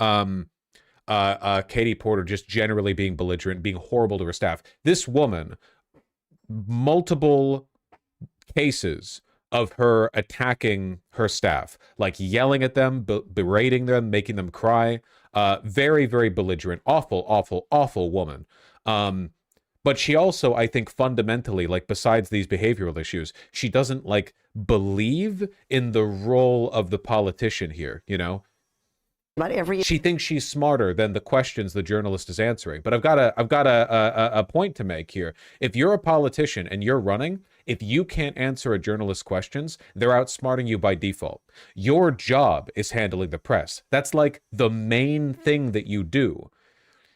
Katie Porter just generally being belligerent, being horrible to her staff, this woman, multiple cases of her attacking her staff, like yelling at them, berating them, making them cry. Very, very belligerent, awful woman. But she also, I think, fundamentally, like, besides these behavioral issues, she doesn't, like, believe in the role of the politician here, you know? She thinks she's smarter than the questions the journalist is answering. But I've got a point to make here. If you're a politician and you're running, if you can't answer a journalist's questions, they're outsmarting you by default. Your job is handling the press. That's like the main thing that you do.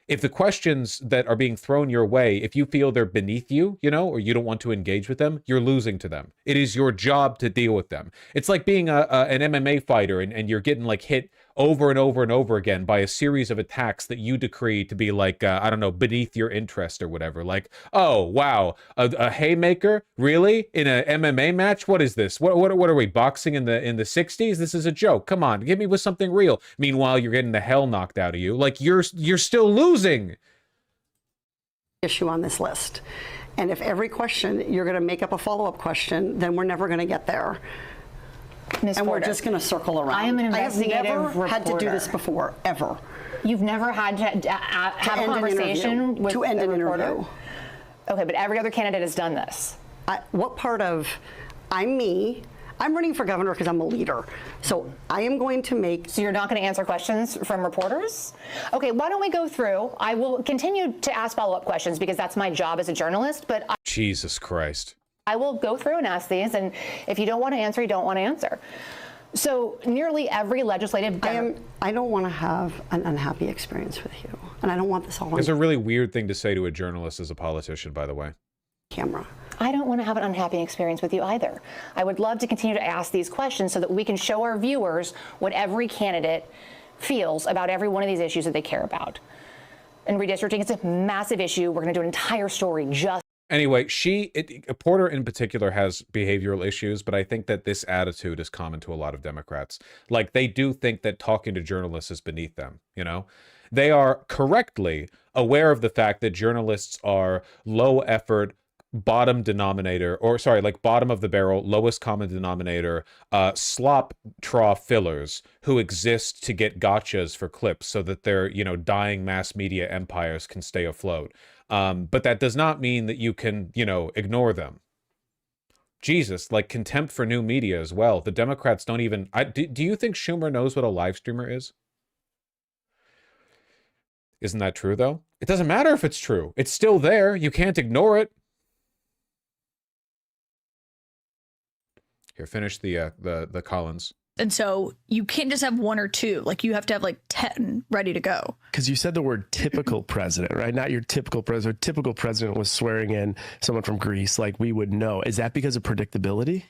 If the questions that are being thrown your way, if you feel they're beneath you, you know, or you don't want to engage with them, you're losing to them. It is your job to deal with them. It's like being an MMA fighter and you're getting like hit over and over and over again by a series of attacks that you decree to be like, I don't know, beneath your interest or whatever. Like, oh, wow, a haymaker? Really? In a MMA match? What is this? What are we, boxing in the 60s? This is a joke. Come on, give me with something real. Meanwhile, you're getting the hell knocked out of you. Like, you're still losing. Issue on this list. And if every question you're going to make up a follow-up question, then we're never going to get there. Ms. And Porter, we're just going to circle around. I am an investigative I have never reporter. had to do this before, ever. You've never had to have a conversation with to end a an reporter? interview. Okay, but every other candidate has done this. What part of, I'm me, I'm running for governor because I'm a leader. So I am going to make... So you're not going to answer questions from reporters? Okay, why don't we go through? I will continue to ask follow-up questions because that's my job as a journalist, but... Jesus Christ. I will go through and ask these, and if you don't want to answer, you don't want to answer. So nearly every legislative I don't want to have an unhappy experience with you, and I don't want this all It's on a really weird thing to say to a journalist as a politician, by the way. camera. I don't want to have an unhappy experience with you either. I would love to continue to ask these questions so that we can show our viewers what every candidate feels about every one of these issues that they care about. And redistricting, it's a massive issue. We're going to do an entire story just. Anyway, Porter in particular has behavioral issues, but I think that this attitude is common to a lot of Democrats. Like, they do think that talking to journalists is beneath them, you know? They are correctly aware of the fact that journalists are low effort, bottom denominator, or sorry, like bottom of the barrel, lowest common denominator, slop trough fillers who exist to get gotchas for clips so that their, you know, dying mass media empires can stay afloat. But that does not mean that you can, you know, ignore them. Jesus, like contempt for new media as well. The Democrats don't even... do you think Schumer knows what a live streamer is? Isn't that true, though? It doesn't matter if it's true. It's still there. You can't ignore it. Here, finish the Collins. And so you can't just have one or two. Like, you have to have like 10 ready to go. Because you said the word typical president, right? Not your typical president. Typical president was swearing in someone from Greece, like we would know. Is that because of predictability?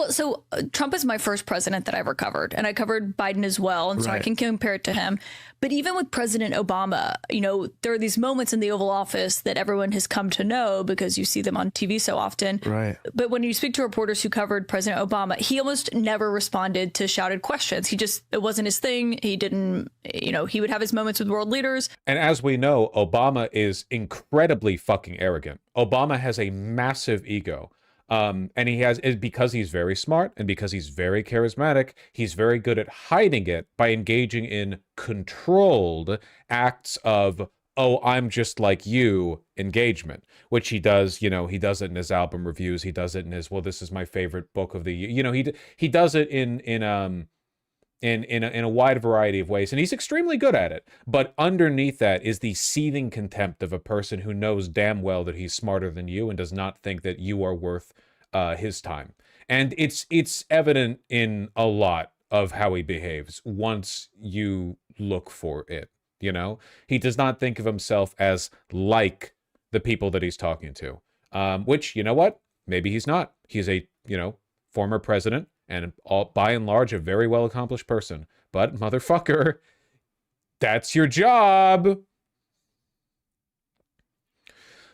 So Trump is my first president that I ever covered, and I covered Biden as well, and so I can compare it to him. But even with President Obama, you know, there are these moments in the Oval Office that everyone has come to know because you see them on TV so often. Right. But when you speak to reporters who covered President Obama, he almost never responded to shouted questions. It wasn't his thing. He didn't, you know, he would have his moments with world leaders. And as we know, Obama is incredibly fucking arrogant. Obama has a massive ego. And he has, because he's very smart and because he's very charismatic, he's very good at hiding it by engaging in controlled acts of, oh, I'm just like you engagement, which he does, you know, he does it in his album reviews. He does it in his, well, this is my favorite book of the year. You know, he does it in a wide variety of ways, and he's extremely good at it. But underneath that is the seething contempt of a person who knows damn well that he's smarter than you and does not think that you are worth his time. And it's evident in a lot of how he behaves once you look for it. You know, he does not think of himself as like the people that he's talking to, which, you know what? Maybe he's not. He's a, you know, former president and by and large a very well accomplished person. But motherfucker, that's your job.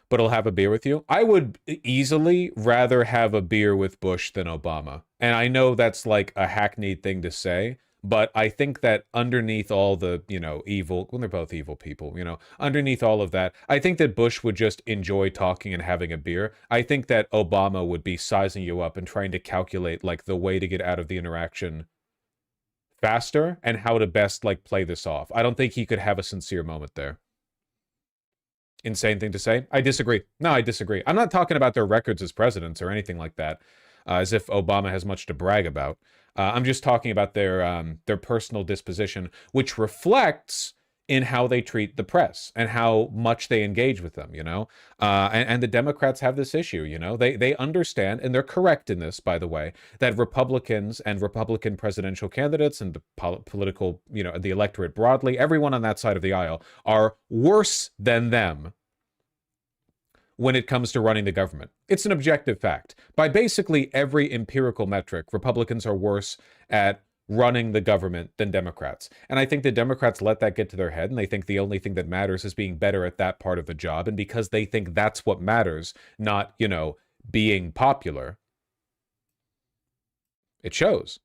But he'll have a beer with you. I would easily rather have a beer with Bush than Obama. And I know that's like a hackneyed thing to say, but I think that underneath all the, you know, evil, well, they're both evil people, you know, underneath all of that, I think that Bush would just enjoy talking and having a beer. I think that Obama would be sizing you up and trying to calculate like the way to get out of the interaction faster and how to best like play this off. I don't think he could have a sincere moment there. Insane thing to say. I disagree. No, I disagree. I'm not talking about their records as presidents or anything like that, as if Obama has much to brag about. I'm just talking about their personal disposition, which reflects in how they treat the press and how much they engage with them, you know? And the Democrats have this issue, you know? They understand, and they're correct in this, by the way, that Republicans and Republican presidential candidates and the political, you know, the electorate broadly, everyone on that side of the aisle are worse than them when it comes to running the government. It's an objective fact. By basically every empirical metric, Republicans are worse at running the government than Democrats. And I think the Democrats let that get to their head, and they think the only thing that matters is being better at that part of the job. And because they think that's what matters, not, you know, being popular, it shows.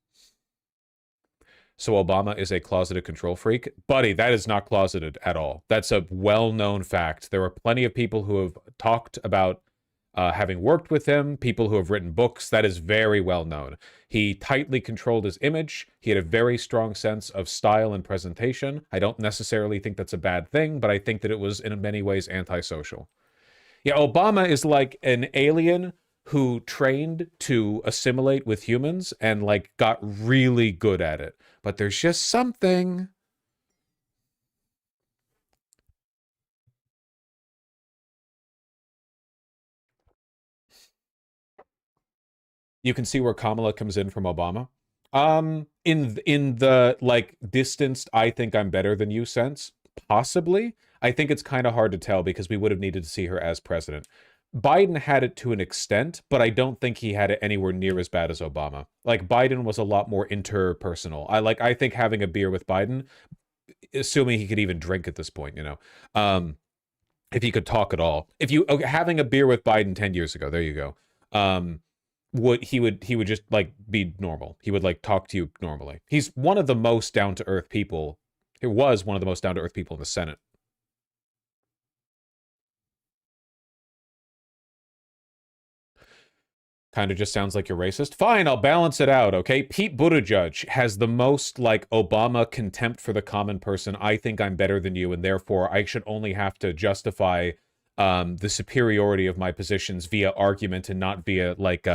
So Obama is a closeted control freak. Buddy, that is not closeted at all. That's a well-known fact. There are plenty of people who have talked about having worked with him, people who have written books. That is very well known. He tightly controlled his image. He had a very strong sense of style and presentation. I don't necessarily think that's a bad thing, but I think that it was in many ways antisocial. Yeah, Obama is like an alien who trained to assimilate with humans and like got really good at it. But there's just something. You can see where Kamala comes in from Obama. In the like distanced, I think I'm better than you sense, possibly. I think it's kind of hard to tell because we would have needed to see her as president. Biden had it to an extent, but I don't think he had it anywhere near as bad as Obama. Like Biden was a lot more interpersonal. I think having a beer with Biden, assuming he could even drink at this point, if he could talk at all. If you having a beer with Biden 10 years ago, there you go. He would just like be normal. He would like talk to you normally. He's one of the most down to earth people. He was one of the most down to earth people in the Senate. Kind of just sounds like you're racist. Fine, I'll balance it out, okay? Pete Buttigieg has the most, like, Obama contempt for the common person. I think I'm better than you, and therefore I should only have to justify the superiority of my positions via argument and not via, like,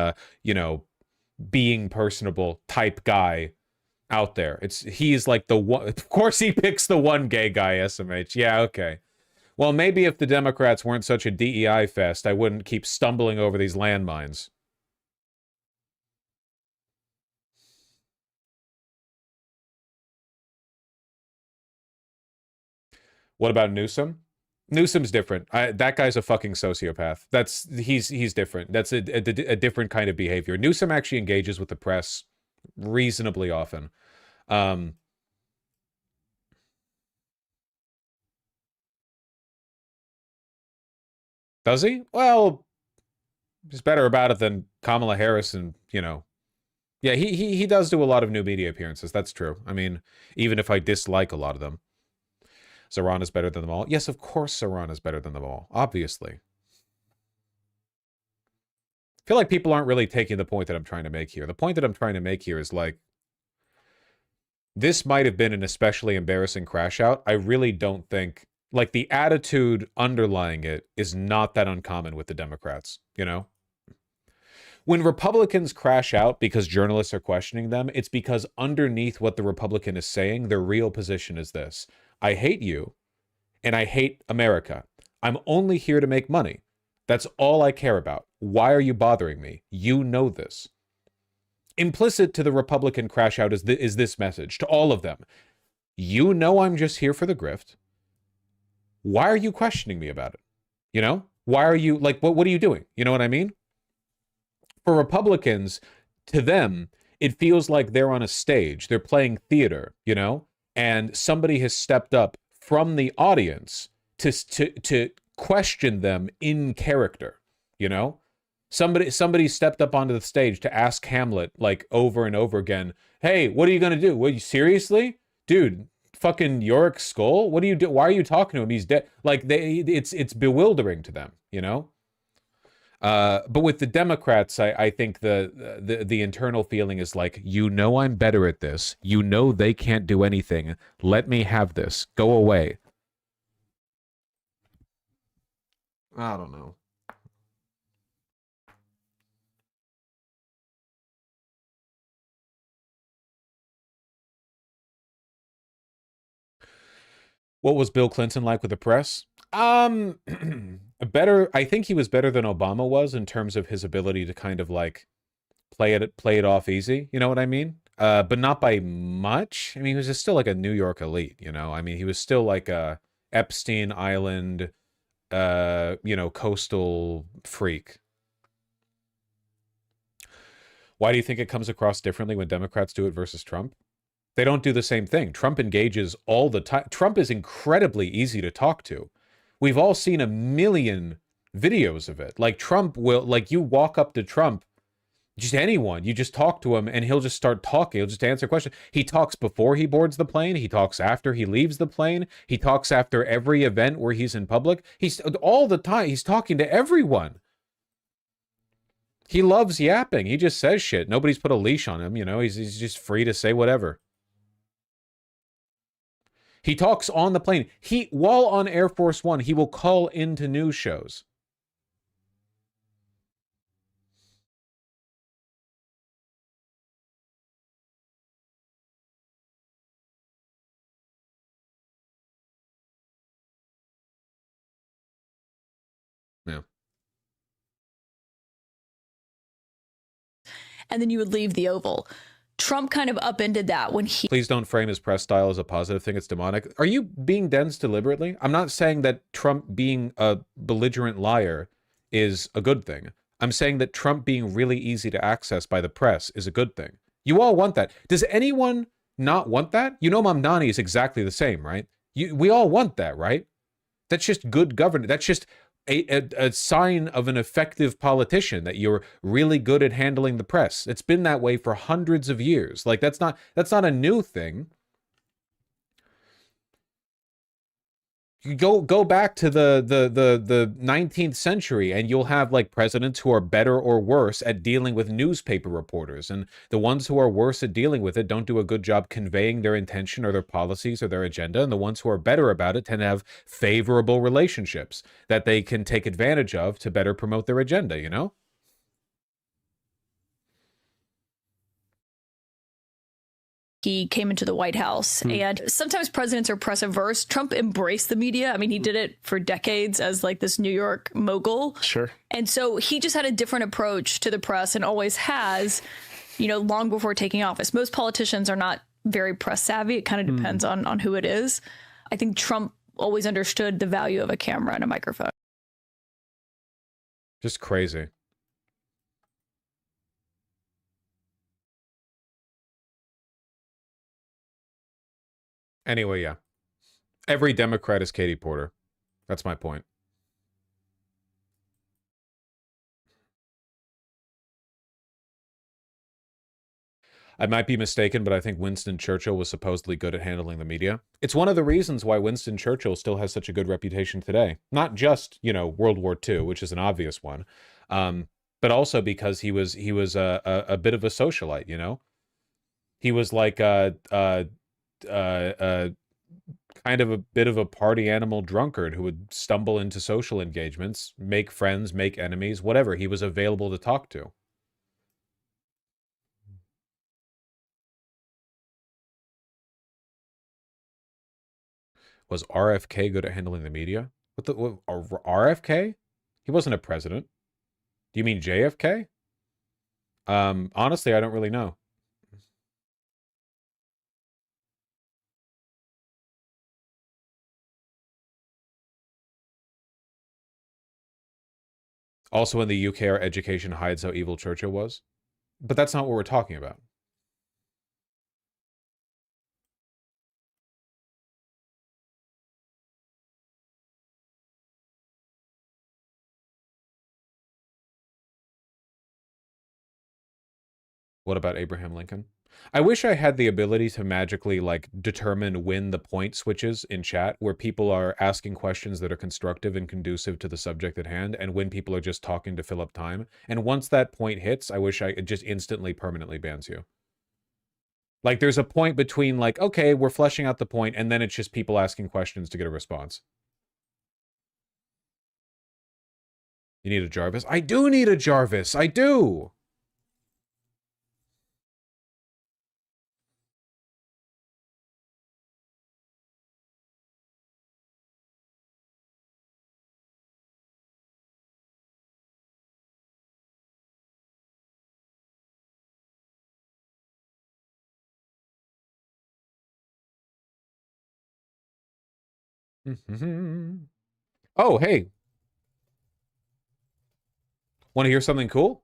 being personable type guy out there. He's like the one... Of course he picks the one gay guy, SMH. Yeah, okay. Well, maybe if the Democrats weren't such a DEI fest, I wouldn't keep stumbling over these landmines. What about Newsom? Newsom's different. That guy's a fucking sociopath. He's different. That's a different kind of behavior. Newsom actually engages with the press reasonably often. Does he? Well, he's better about it than Kamala Harris, and yeah, he does do a lot of new media appearances. That's true. I mean, even if I dislike a lot of them. Saran is better than them all. Yes, of course Saran is better than them all. Obviously. I feel like people aren't really taking the point that I'm trying to make here. The point that I'm trying to make here is like, this might have been an especially embarrassing crash out. I really don't think, like, the attitude underlying it is not that uncommon with the Democrats, When Republicans crash out because journalists are questioning them, it's because underneath what the Republican is saying, their real position is this. I hate you, and I hate America. I'm only here to make money. That's all I care about. Why are you bothering me? You know this. Implicit to the Republican crash out is this message to all of them. You know I'm just here for the grift. Why are you questioning me about it? Why are you, like, what are you doing? You know what I mean? For Republicans, to them, it feels like they're on a stage. They're playing theater, and somebody has stepped up from the audience to question them in character, Somebody stepped up onto the stage to ask Hamlet, like, over and over again, hey, what are you going to do? What, you seriously? Dude, fucking Yorick Skull? What do you do? Why are you talking to him? He's dead. Like, it's bewildering to them, But with the Democrats, I think the internal feeling is like, I'm better at this. They can't do anything. Let me have this. Go away. I don't know. What was Bill Clinton like with the press? Better. I think he was better than Obama was in terms of his ability to kind of like play it off easy. You know what I mean? But not by much. I mean, he was just still like a New York elite. I mean, he was still like a Epstein Island, coastal freak. Why do you think it comes across differently when Democrats do it versus Trump? They don't do the same thing. Trump engages all the time. Trump is incredibly easy to talk to. We've all seen a million videos of it. Like, Trump will, like, you walk up to Trump, just anyone, you just talk to him and he'll just start talking. He'll just answer questions. He talks before he boards the plane. He talks after he leaves the plane. He talks after every event where he's in public. He's all the time. He's talking to everyone. He loves yapping. He just says shit. Nobody's put a leash on him. He's just free to say whatever. He talks on the plane. While on Air Force One, he will call into news shows. Yeah. And then you would leave the Oval. Trump kind of upended that when he Please don't frame his press style as a positive thing. It's demonic. Are you being dense deliberately? I'm not saying that Trump being a belligerent liar is a good thing. I'm saying that Trump being really easy to access by the press is a good thing. You all want that. Does anyone not want that? You know, Mamdani is exactly the same, right? We all want that, right? That's just good governance. That's just a sign of an effective politician, that you're really good at handling the press. It's been that way for hundreds of years. Like, that's not a new thing. You go back to the 19th century, and you'll have like presidents who are better or worse at dealing with newspaper reporters, and the ones who are worse at dealing with it don't do a good job conveying their intention or their policies or their agenda, and the ones who are better about it tend to have favorable relationships that they can take advantage of to better promote their agenda, you know? he came into the White House. And sometimes presidents are press averse. Trump embraced the media. I mean, he did it for decades as like this New York mogul. Sure. And so he just had a different approach to the press and always has, you know, long before taking office. Most politicians are not very press savvy. It kind of depends on who it is. I think Trump always understood the value of a camera and a microphone. Just crazy. Anyway, yeah. Every Democrat is Katie Porter. That's my point. I might be mistaken, but I think Winston Churchill was supposedly good at handling the media. It's one of the reasons why Winston Churchill still has such a good reputation today. Not just, you know, World War II, which is an obvious one, but also because he was a bit of a socialite, you know? He was like kind of a bit of a party animal drunkard who would stumble into social engagements, make friends, make enemies, whatever. He was available to talk to. Was RFK good at handling the media? What RFK? He wasn't a president. Do you mean JFK? Honestly, I don't really know. Also in the UK, our education hides how evil Churchill was. But that's not what we're talking about. What about Abraham Lincoln? I wish I had the ability to magically, like, determine when the point switches in chat, where people are asking questions that are constructive and conducive to the subject at hand, and when people are just talking to fill up time. And once that point hits, I wish it just instantly, permanently bans you. Like, there's a point between, like, okay, we're fleshing out the point, and then it's just people asking questions to get a response. You need a Jarvis? I do need a Jarvis! I do! Oh, hey. Want to hear something cool?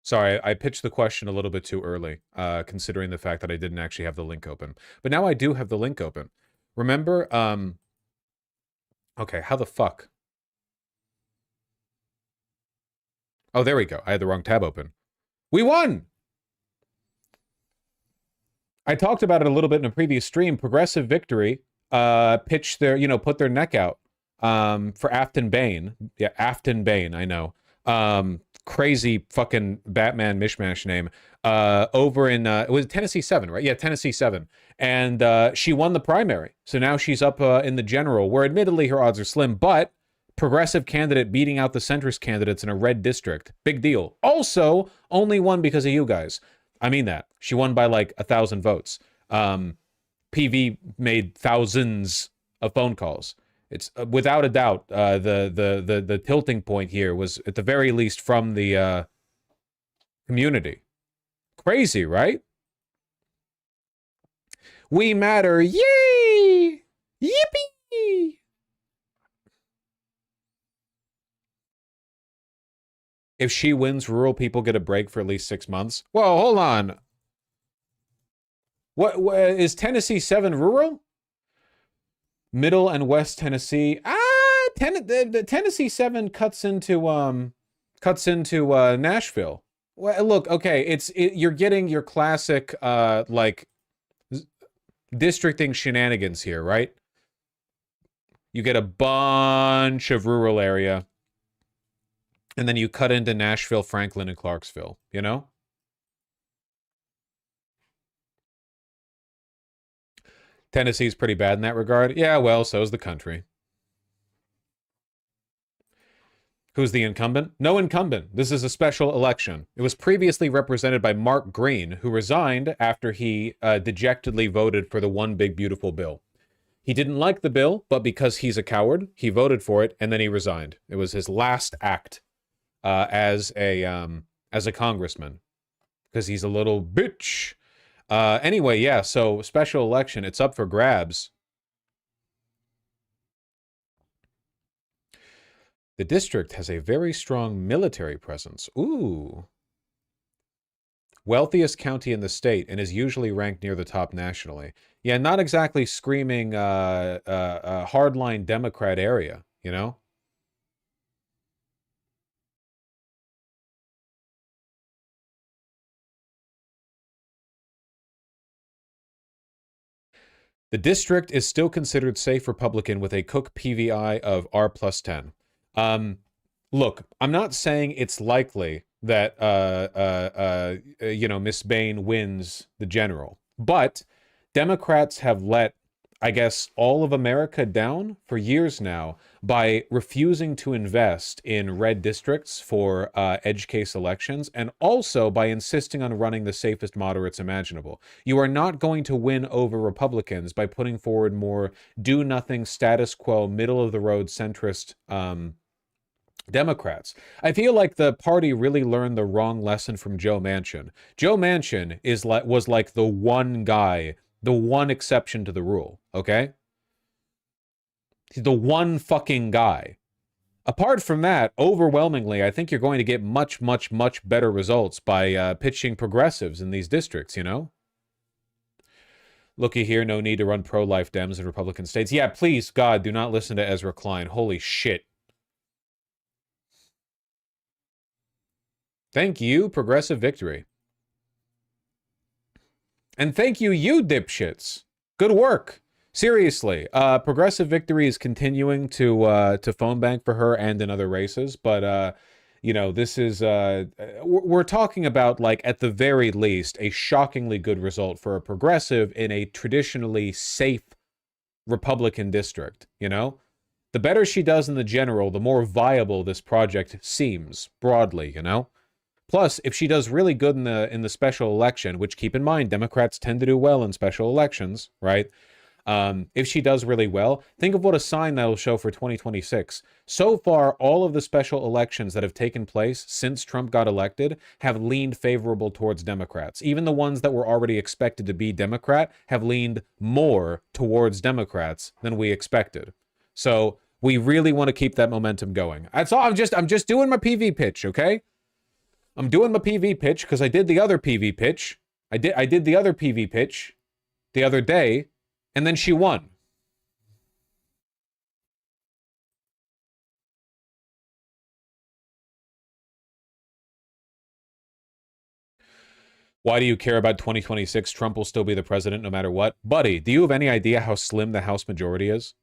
Sorry, I pitched the question a little bit too early, considering the fact that I didn't actually have the link open. But now I do have the link open. Remember, okay, how the fuck? Oh, there we go. I had the wrong tab open. We won! I talked about it a little bit in a previous stream. Progressive Victory pitched their, you know, put their neck out for Afton Bain. Yeah, Afton Bain, I know. Crazy fucking Batman mishmash name. Over in, it was Tennessee 7, right? Yeah, Tennessee 7. And she won the primary. So now she's up in the general, where admittedly her odds are slim, but progressive candidate beating out the centrist candidates in a red district. Big deal. Also, only won because of you guys. I mean that. She won by like 1,000 votes. PV made thousands of phone calls. It's without a doubt the tilting point here was at the very least from the community. Crazy, right? We matter. Yay! Yippee! If she wins, rural people get a break for at least 6 months. Whoa, hold on. What is Tennessee 7 rural? Middle and West Tennessee. The Tennessee 7 cuts into Nashville. Well, look, okay, you're getting your classic like districting shenanigans here, right? You get a bunch of rural area, and then you cut into Nashville, Franklin, and Clarksville, you know? Tennessee's pretty bad in that regard. Yeah, well, so's the country. Who's the incumbent? No incumbent. This is a special election. It was previously represented by Mark Green, who resigned after he dejectedly voted for the One Big Beautiful Bill. He didn't like the bill, but because he's a coward, he voted for it, and then he resigned. It was his last act as a congressman, because he's a little bitch. Anyway, yeah, so special election, it's up for grabs. The district has a very strong military presence. Ooh. Wealthiest county in the state and is usually ranked near the top nationally. Yeah, not exactly screaming hardline Democrat area, you know? The district is still considered safe Republican with a Cook PVI of R+10. Look, I'm not saying it's likely that, Miss Bain wins the general, but Democrats have let, I guess, all of America down for years now by refusing to invest in red districts for edge case elections, and also by insisting on running the safest moderates imaginable. You are not going to win over Republicans by putting forward more do-nothing, status quo, middle-of-the-road centrist Democrats. I feel like the party really learned the wrong lesson from Joe Manchin. Joe Manchin was like the one guy, the one exception to the rule, okay? He's the one fucking guy. Apart from that, overwhelmingly, I think you're going to get much, much, much better results by pitching progressives in these districts, you know? Looky here, no need to run pro-life Dems in Republican states. Yeah, please, God, do not listen to Ezra Klein. Holy shit. Thank you, Progressive Victory. And thank you, you dipshits. Good work. Seriously, Progressive Victory is continuing to phone bank for her and in other races, but this is we're talking about, like, at the very least, a shockingly good result for a progressive in a traditionally safe Republican district. You know, the better she does in the general, the more viable this project seems broadly. You know. Plus, if she does really good in the special election, which, keep in mind, Democrats tend to do well in special elections, right? If she does really well, think of what a sign that'll show for 2026. So far, all of the special elections that have taken place since Trump got elected have leaned favorable towards Democrats. Even the ones that were already expected to be Democrat have leaned more towards Democrats than we expected. So we really want to keep that momentum going. That's all. I'm just doing my PV pitch, okay? I'm doing my PV pitch because I did the other PV pitch. I did the other PV pitch the other day, and then she won. Why do you care about 2026? Trump will still be the president no matter what. Buddy, do you have any idea how slim the House majority is?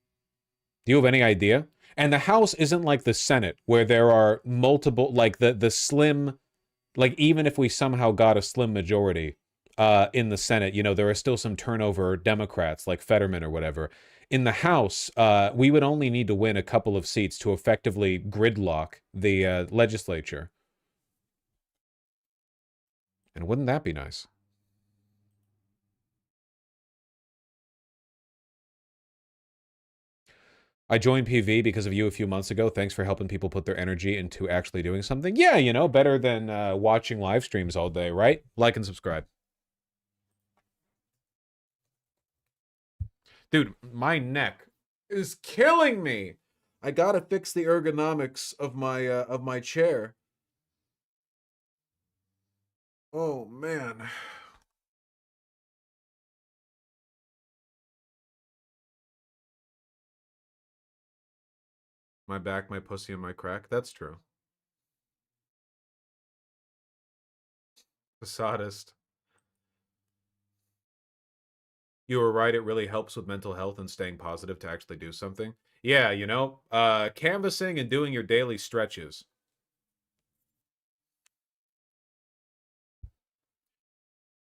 Do you have any idea? And the House isn't like the Senate, where there are multiple, like the slim... Like, even if we somehow got a slim majority in the Senate, you know, there are still some turnover Democrats like Fetterman or whatever. In the House, we would only need to win a couple of seats to effectively gridlock the legislature. And wouldn't that be nice? I joined PV because of you a few months ago. Thanks for helping people put their energy into actually doing something. Yeah, you know, better than watching live streams all day, right? Like and subscribe. Dude, my neck is killing me. I gotta fix the ergonomics of my chair. Oh man. My back, my pussy, and my crack. That's true. The saddest. You were right, it really helps with mental health and staying positive to actually do something. Yeah, you know, canvassing and doing your daily stretches.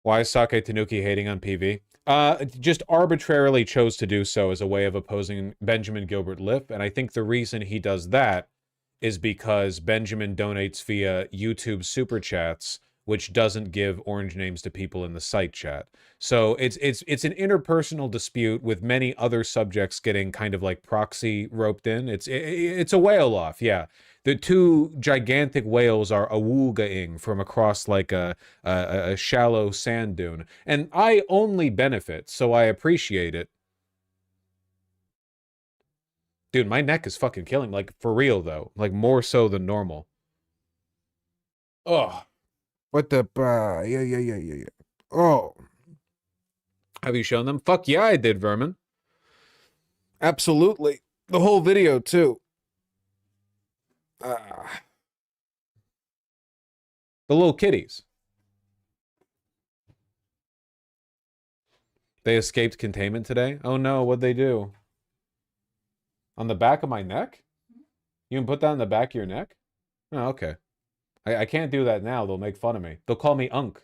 Why is Sake Tanuki hating on PV? Just arbitrarily chose to do so as a way of opposing Benjamin Gilbert Lipp, and I think the reason he does that is because Benjamin donates via YouTube Super Chats, which doesn't give orange names to people in the site chat. So it's an interpersonal dispute with many other subjects getting kind of like proxy roped in. It's a whale off, yeah. The two gigantic whales are awoogaing from across like a shallow sand dune, and I only benefit, so I appreciate it. Dude, my neck is fucking killing. Like, for real, though. Like, more so than normal. Oh. What the... yeah. Oh. Have you shown them? Fuck yeah, I did, Vermin. Absolutely. The whole video, too. The little kitties. They escaped containment today? Oh no, what'd they do? On the back of my neck? You can put that on the back of your neck? Oh, okay. I can't do that now. They'll make fun of me. They'll call me Unk.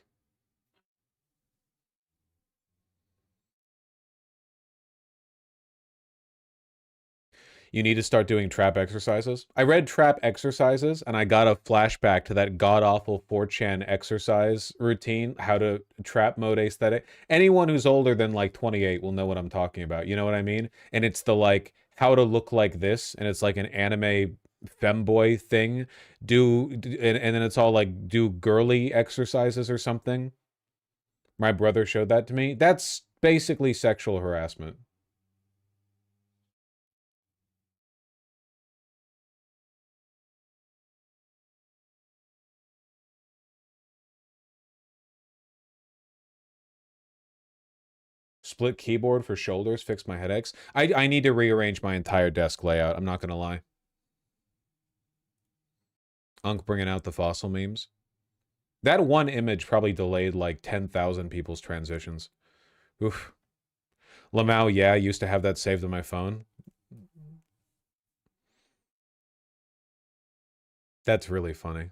You need to start doing trap exercises. I read trap exercises and I got a flashback to that god-awful 4chan exercise routine, how to trap mode aesthetic. Anyone who's older than like 28 will know what I'm talking about. You know what I mean? And it's the like, how to look like this, and it's like an anime femboy thing. And then it's all like, do girly exercises or something. My brother showed that to me. That's basically sexual harassment. Split keyboard for shoulders, fix my headaches. I need to rearrange my entire desk layout. I'm not going to lie. Unk bringing out the fossil memes. That one image probably delayed like 10,000 people's transitions. Oof. Lamau, yeah, I used to have that saved on my phone. That's really funny.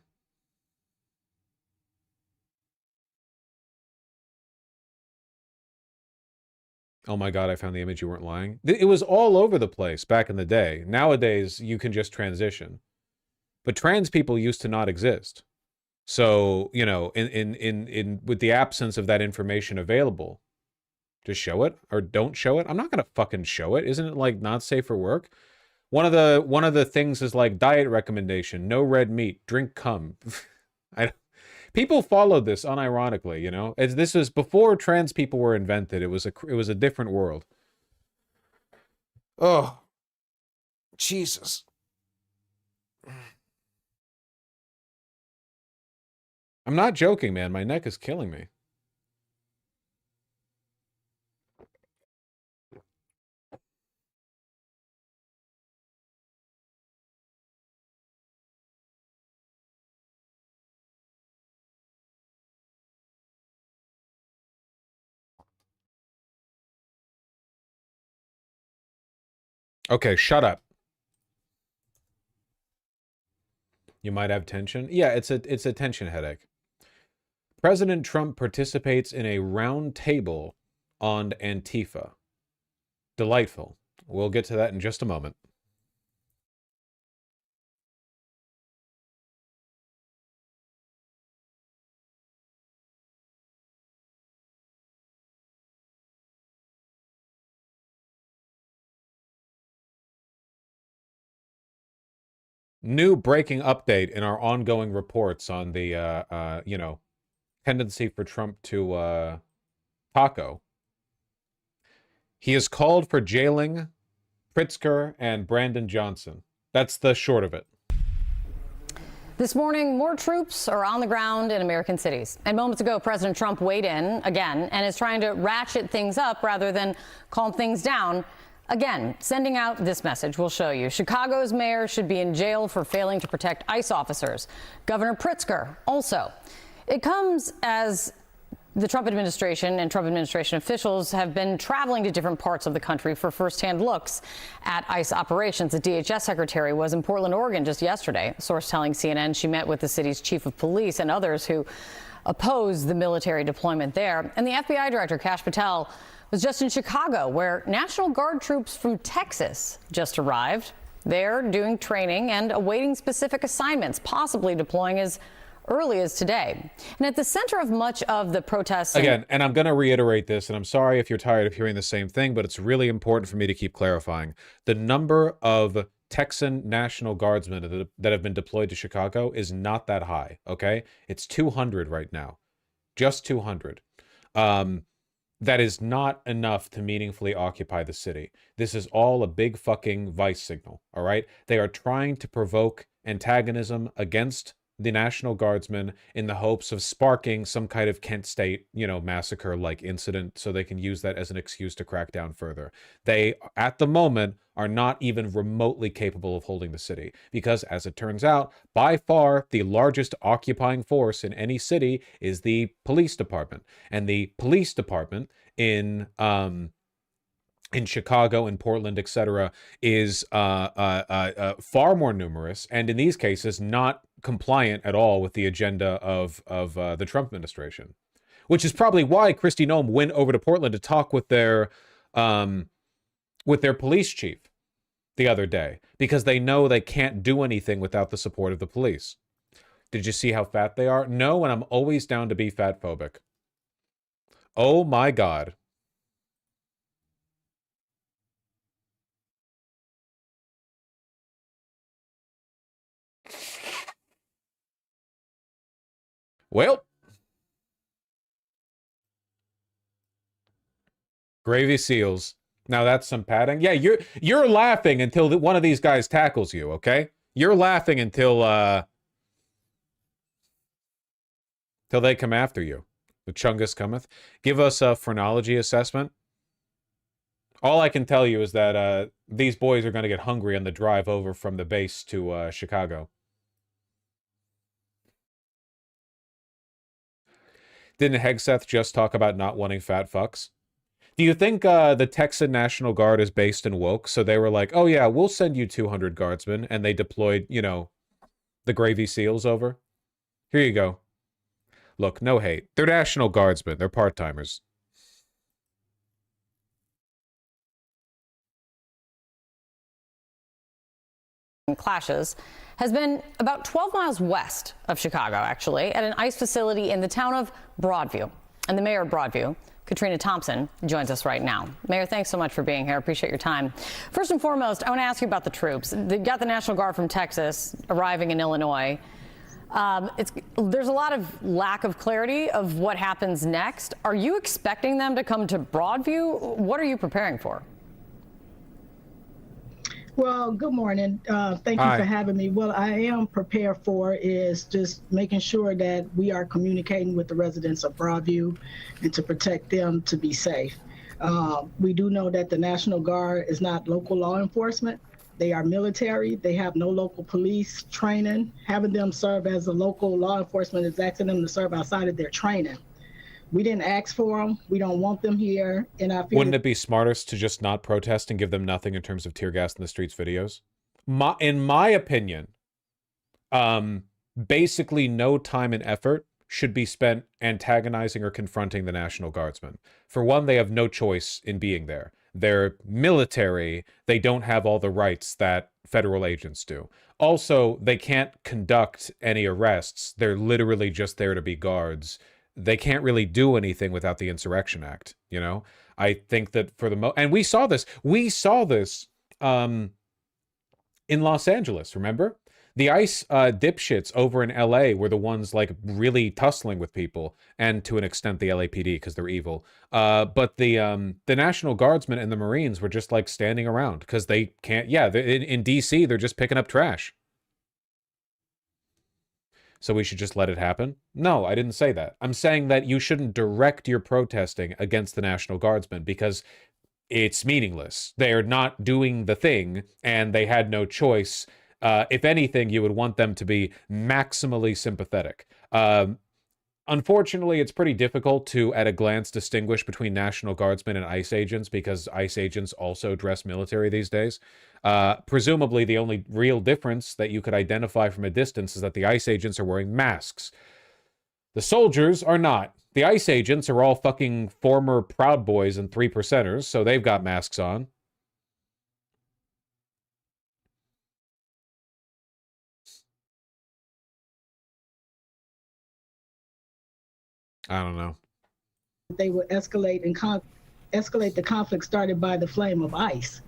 Oh my god, I found the image, you weren't lying. It was all over the place back in the day. Nowadays, you can just transition. But trans people used to not exist. So, you know, in with the absence of that information available, just show it or don't show it. I'm not gonna fucking show it. Isn't it like not safe for work? One of the things is like diet recommendation: no red meat, drink cum. People followed this unironically, you know. This was before trans people were invented. It was a different world. Oh, Jesus. I'm not joking, man. My neck is killing me. Okay, shut up. You might have tension. Yeah, it's a tension headache. President Trump participates in a round table on Antifa. Delightful. We'll get to that in just a moment. new breaking update in our ongoing reports on the, tendency for Trump to taco. He has called for jailing Pritzker and Brandon Johnson. That's the short of it. This morning, more troops are on the ground in American cities. And moments ago, President Trump weighed in again and is trying to ratchet things up rather than calm things down. Again, sending out this message. We'll show you. Chicago's mayor should be in jail for failing to protect ICE officers. Governor Pritzker also. It comes as the Trump administration and Trump administration officials have been traveling to different parts of the country for firsthand looks at ICE operations. The DHS secretary was in Portland, Oregon just yesterday. A source telling CNN she met with the city's chief of police and others who oppose the military deployment there. And the FBI director, Kash Patel, was just in Chicago, where National Guard troops from Texas just arrived. They're doing training and awaiting specific assignments, possibly deploying as early as today. And at the center of much of the protests... Again, and I'm going to reiterate this, and I'm sorry if you're tired of hearing the same thing, but it's really important for me to keep clarifying. The number of Texan National Guardsmen that have been deployed to Chicago is not that high, okay? It's 200 right now. Just 200. That is not enough to meaningfully occupy the city. This is all a big fucking vice signal, all right? They are trying to provoke antagonism against the National Guardsmen in the hopes of sparking some kind of Kent State, massacre-like incident so they can use that as an excuse to crack down further. They, at the moment, are not even remotely capable of holding the city because, as it turns out, by far the largest occupying force in any city is the police department. And the police department in Chicago and Portland, etc., is far more numerous, and in these cases, not compliant at all with the agenda of the Trump administration, which is probably why Kristi Noem went over to Portland to talk with their police chief the other day, because they know they can't do anything without the support of the police. Did you see how fat they are? No, and I'm always down to be fat phobic. Oh my God. Well, gravy seals. Now that's some padding. Yeah, you're laughing until one of these guys tackles you, okay? You're laughing until they come after you. The Chungus cometh. Give us a phrenology assessment. All I can tell you is that these boys are going to get hungry on the drive over from the base to Chicago. Didn't Hegseth just talk about not wanting fat fucks? Do you think the Texan National Guard is based in woke? So they were like, oh yeah, we'll send you 200 guardsmen. And they deployed, the gravy seals over. Here you go. Look, no hate. They're National Guardsmen. They're part-timers. Clashes has been about 12 miles west of Chicago, actually, at an ICE facility in the town of Broadview. And the mayor of Broadview, Katrina Thompson, joins us right now. Mayor, thanks so much for being here. I appreciate your time. First and foremost, I want to ask you about the troops. They've got the National Guard from Texas arriving in Illinois. There's a lot of lack of clarity of what happens next. Are you expecting them to come to Broadview? What are you preparing for? Well, good morning. Thank you for having me. What I am prepared for is just making sure that we are communicating with the residents of Broadview and to protect them to be safe. We do know that the National Guard is not local law enforcement. They are military. They have no local police training. Having them serve as a local law enforcement is asking them to serve outside of their training. We didn't ask for them. We don't want them here. And I feel wouldn't it be smartest to just not protest and give them nothing in terms of tear gas in the streets videos? In my opinion, basically no time and effort should be spent antagonizing or confronting the National Guardsmen. For one, they have no choice in being there. They're military. They don't have all the rights that federal agents do. Also, they can't conduct any arrests. They're literally just there to be guards. They can't really do anything without the Insurrection Act, I think that for the and we saw this in Los Angeles, remember? The ICE dipshits over in LA were the ones like really tussling with people, and to an extent the LAPD because they're evil. But the National Guardsmen and the Marines were just like standing around because they can't. Yeah, in DC they're just picking up trash. So we should just let it happen? No, I didn't say that. I'm saying that you shouldn't direct your protesting against the National Guardsmen because it's meaningless. They're not doing the thing, and they had no choice. If anything, you would want them to be maximally sympathetic. Unfortunately, it's pretty difficult to, at a glance, distinguish between National Guardsmen and ICE agents because ICE agents also dress military these days. Presumably, the only real difference that you could identify from a distance is that the ICE agents are wearing masks. The soldiers are not. The ICE agents are all fucking former Proud Boys and 3%ers, so they've got masks on. I don't know. They would escalate and escalate the conflict started by the flame of ICE.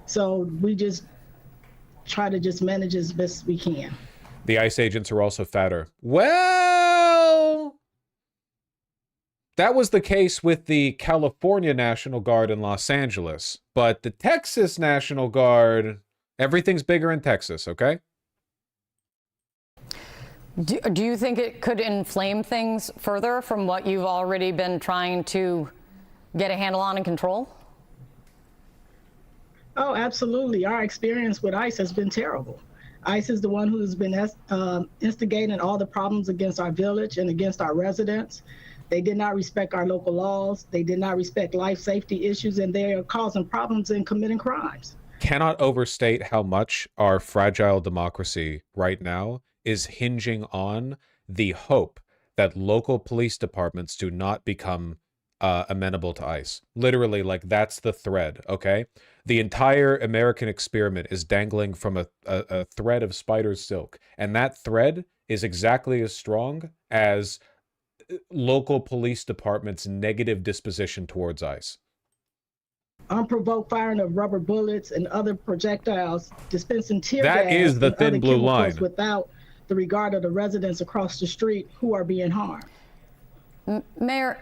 So we just try to just manage as best we can. The ICE agents are also fatter. Well, that was the case with the California National Guard in Los Angeles. But the Texas National Guard, everything's bigger in Texas, okay? Do you think it could inflame things further from what you've already been trying to get a handle on and control? Oh, absolutely. Our experience with ICE has been terrible. ICE is the one who's been instigating all the problems against our village and against our residents. They did not respect our local laws. They did not respect life safety issues, and they are causing problems and committing crimes. Cannot overstate how much our fragile democracy right now is hinging on the hope that local police departments do not become amenable to ICE. Literally, like, that's the thread, okay? The entire American experiment is dangling from a thread of spider's silk, and that thread is exactly as strong as local police departments' negative disposition towards ICE. Unprovoked firing of rubber bullets and other projectiles, dispensing tear gas. That is the and thin other blue chemicals line. Without the regard of the residents across the street who are being harmed. Mayor,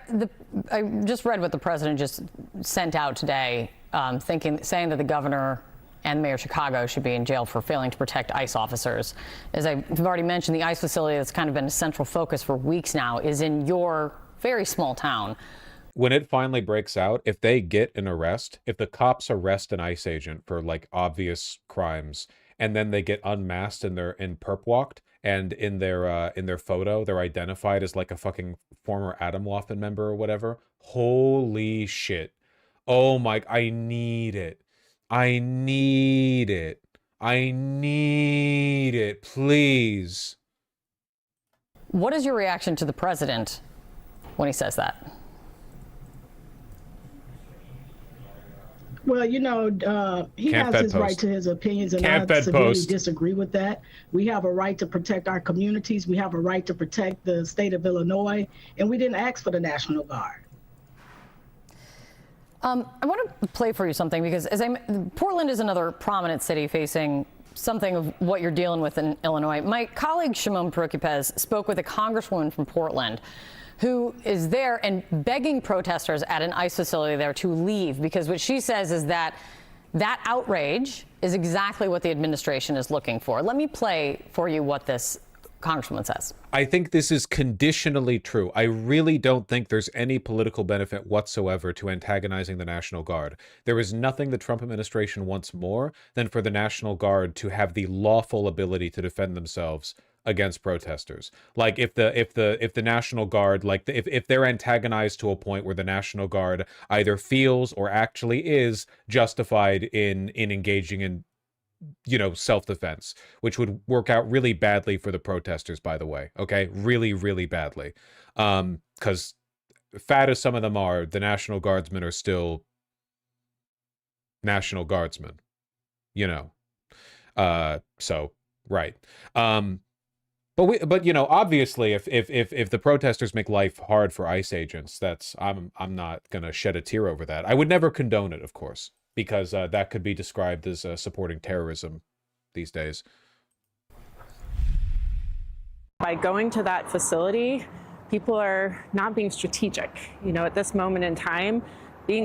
I just read what the president just sent out today, saying that the governor and Mayor of Chicago should be in jail for failing to protect ICE officers. As I've already mentioned, the ICE facility that's kind of been a central focus for weeks now is in your very small town. When it finally breaks out, if they get an arrest, if the cops arrest an ICE agent for like obvious crimes, and then they get unmasked and they're perp walked, and in their photo they're identified as like a fucking former Atomwaffen member or whatever, holy shit. Oh my, I need it. I need it. I need it, please. What is your reaction to the president when he says that? Well, you know, he has his right to his opinions, and I severely disagree with that. We have a right to protect our communities. We have a right to protect the state of Illinois, and we didn't ask for the National Guard. I want to play for you something because Portland is another prominent city facing something of what you're dealing with in Illinois. My colleague Shimon Prokupez spoke with a congresswoman from Portland who is there and begging protesters at an ICE facility there to leave, because what she says is that that outrage is exactly what the administration is looking for. Let me play for you what this congresswoman says. I think this is conditionally true. I really don't think there's any political benefit whatsoever to antagonizing the National Guard. There is nothing the Trump administration wants more than for the National Guard to have the lawful ability to defend themselves against protesters. Like if the National Guard, like if they're antagonized to a point where the National Guard either feels or actually is justified in engaging in, you know, self-defense, which would work out really badly for the protesters, by the way. Okay, really, really badly. Because fat as some of them are, the National Guardsmen are still National Guardsmen, you know. So right. But you know, obviously, if the protesters make life hard for ICE agents, that's I'm not gonna shed a tear over that. I would never condone it, of course, because that could be described as supporting terrorism these days. By going to that facility, people are not being strategic. You know, at this moment in time,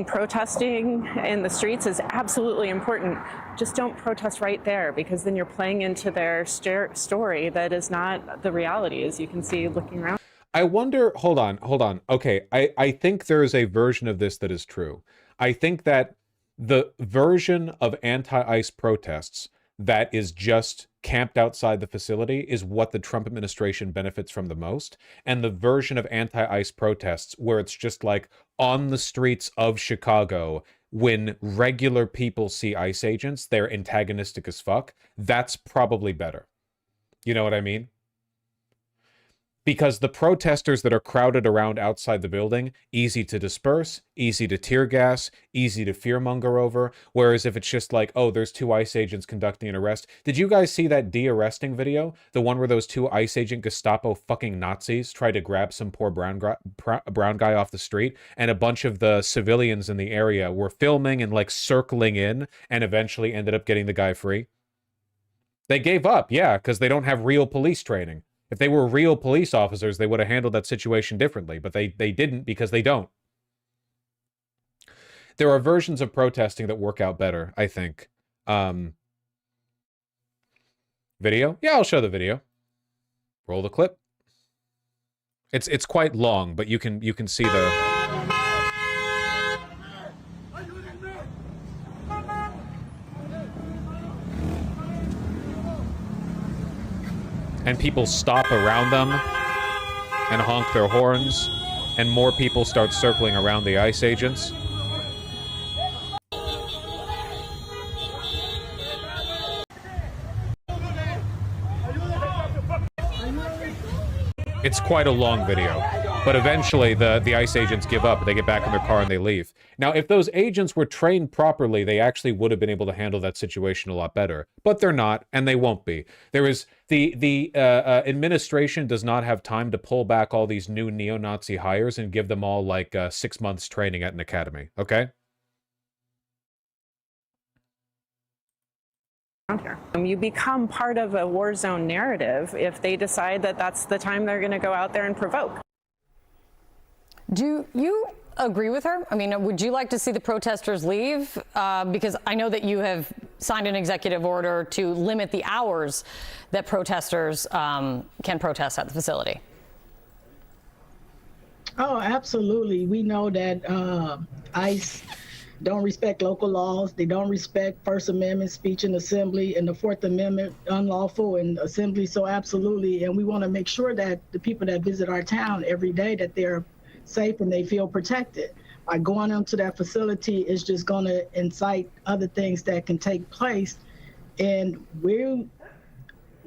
protesting in the streets is absolutely important. Just don't protest right there, because then you're playing into their story that is not the reality, as you can see looking around. I wonder, hold on. Okay, I think there is a version of this that is true. I think that the version of anti-ICE protests that is just camped outside the facility is what the Trump administration benefits from the most. And the version of anti-ICE protests where it's just like on the streets of Chicago, when regular people see ICE agents, they're antagonistic as fuck. That's probably better. You know what I mean? Because the protesters that are crowded around outside the building, easy to disperse, easy to tear gas, easy to fearmonger over. Whereas if it's just like, oh, there's 2 ICE agents conducting an arrest. Did you guys see that de-arresting video? The one where those 2 ICE agent Gestapo fucking Nazis tried to grab some poor brown guy off the street, and a bunch of the civilians in the area were filming and like circling in, and eventually ended up getting the guy free? They gave up, yeah, because they don't have real police training. If they were real police officers, they would have handled that situation differently, but they didn't, because they don't. There are versions of protesting that work out better, I think. Video? Yeah, I'll show the video. Roll the clip. It's quite long, but you can see the... And people stop around them and honk their horns, and more people start circling around the ICE agents. It's quite a long video, but eventually the ICE agents give up, they get back in their car and they leave. Now, if those agents were trained properly, they actually would have been able to handle that situation a lot better, but they're not, and they won't be. There is the administration does not have time to pull back all these new neo-Nazi hires and give them all like 6 months training at an academy, okay? Here. You become part of a war zone narrative if they decide that that's the time they're going to go out there and provoke. Do you agree with her? I mean, would you like to see the protesters leave? Because I know that you have signed an executive order to limit the hours that protesters can protest at the facility. Oh, absolutely. We know that ICE don't respect local laws. They don't respect First Amendment speech and assembly, and the Fourth Amendment unlawful in assembly. So absolutely. And we want to make sure that the people that visit our town every day, that they're safe and they feel protected. By going into that facility is just going to incite other things that can take place. And we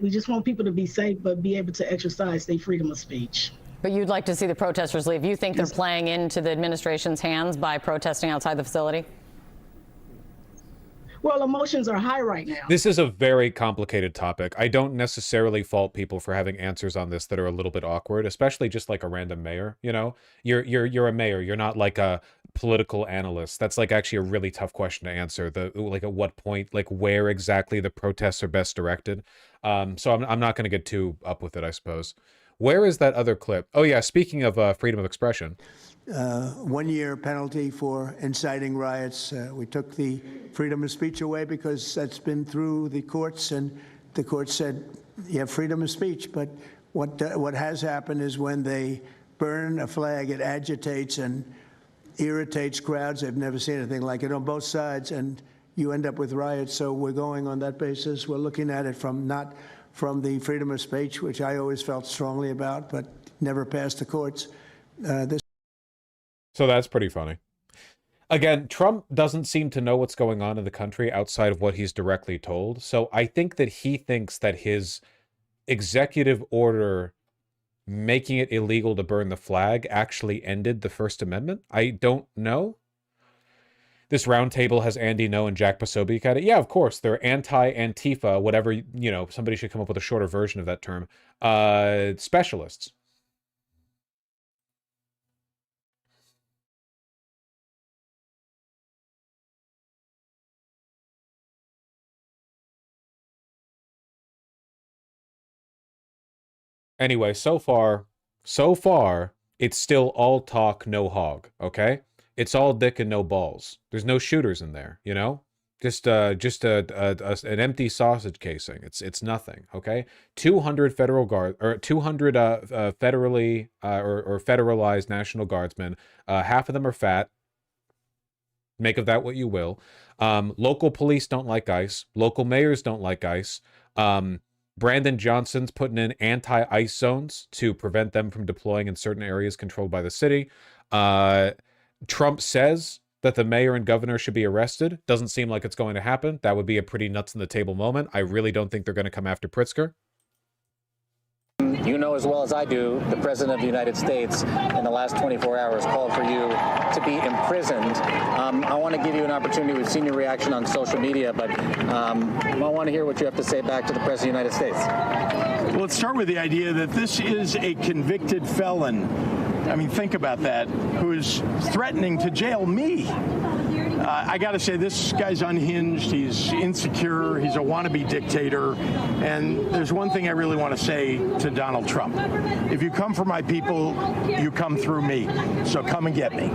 just want people to be safe, but be able to exercise their freedom of speech. But you'd like to see the protesters leave. You think they're playing into the administration's hands by protesting outside the facility? Well, emotions are high right now. This is a very complicated topic. I don't necessarily fault people for having answers on this that are a little bit awkward, especially just like a random mayor, you know? You're a mayor, you're not like a political analyst. That's like actually a really tough question to answer. Like at what point, like where exactly the protests are best directed. So I'm not going to get too up with it, I suppose. Where is that other clip? Oh yeah, speaking of freedom of expression. 1 year penalty for inciting riots. We took the freedom of speech away because that's been through the courts, and the court said you have freedom of speech. But what has happened is when they burn a flag, it agitates and irritates crowds. They've never seen anything like it on both sides, and you end up with riots. So we're going on that basis. We're looking at it not from the freedom of speech, which I always felt strongly about, but never passed the courts. So that's pretty funny. Again, Trump doesn't seem to know what's going on in the country outside of what he's directly told. So I think that he thinks that his executive order making it illegal to burn the flag actually ended the First Amendment. I don't know. This roundtable has Andy No and Jack Posobiec at it. Yeah, of course. They're anti-Antifa, whatever, you know, somebody should come up with a shorter version of that term. Specialists. Anyway, so far, it's still all talk, no hog, okay? It's all dick and no balls. There's no shooters in there, you know? Just an empty sausage casing. It's nothing, okay? 200 federal guard or 200 federally or federalized National Guardsmen. Half of them are fat. Make of that what you will. Local police don't like ICE. Local mayors don't like ICE. Brandon Johnson's putting in anti-ICE zones to prevent them from deploying in certain areas controlled by the city. Trump says that the mayor and governor should be arrested. Doesn't seem like it's going to happen. That would be a pretty nuts in the table moment. I really don't think they're going to come after Pritzker. You know as well as I do, the President of the United States in the last 24 hours called for you to be imprisoned. I want to give you an opportunity. We've seen your reaction on social media, but I want to hear what you have to say back to the President of the United States. Well, let's start with the idea that this is a convicted felon. I mean, think about that, who is threatening to jail me. I got to say, this guy's unhinged. He's insecure. He's a wannabe dictator. And there's one thing I really want to say to Donald Trump. If you come for my people, you come through me. So come and get me.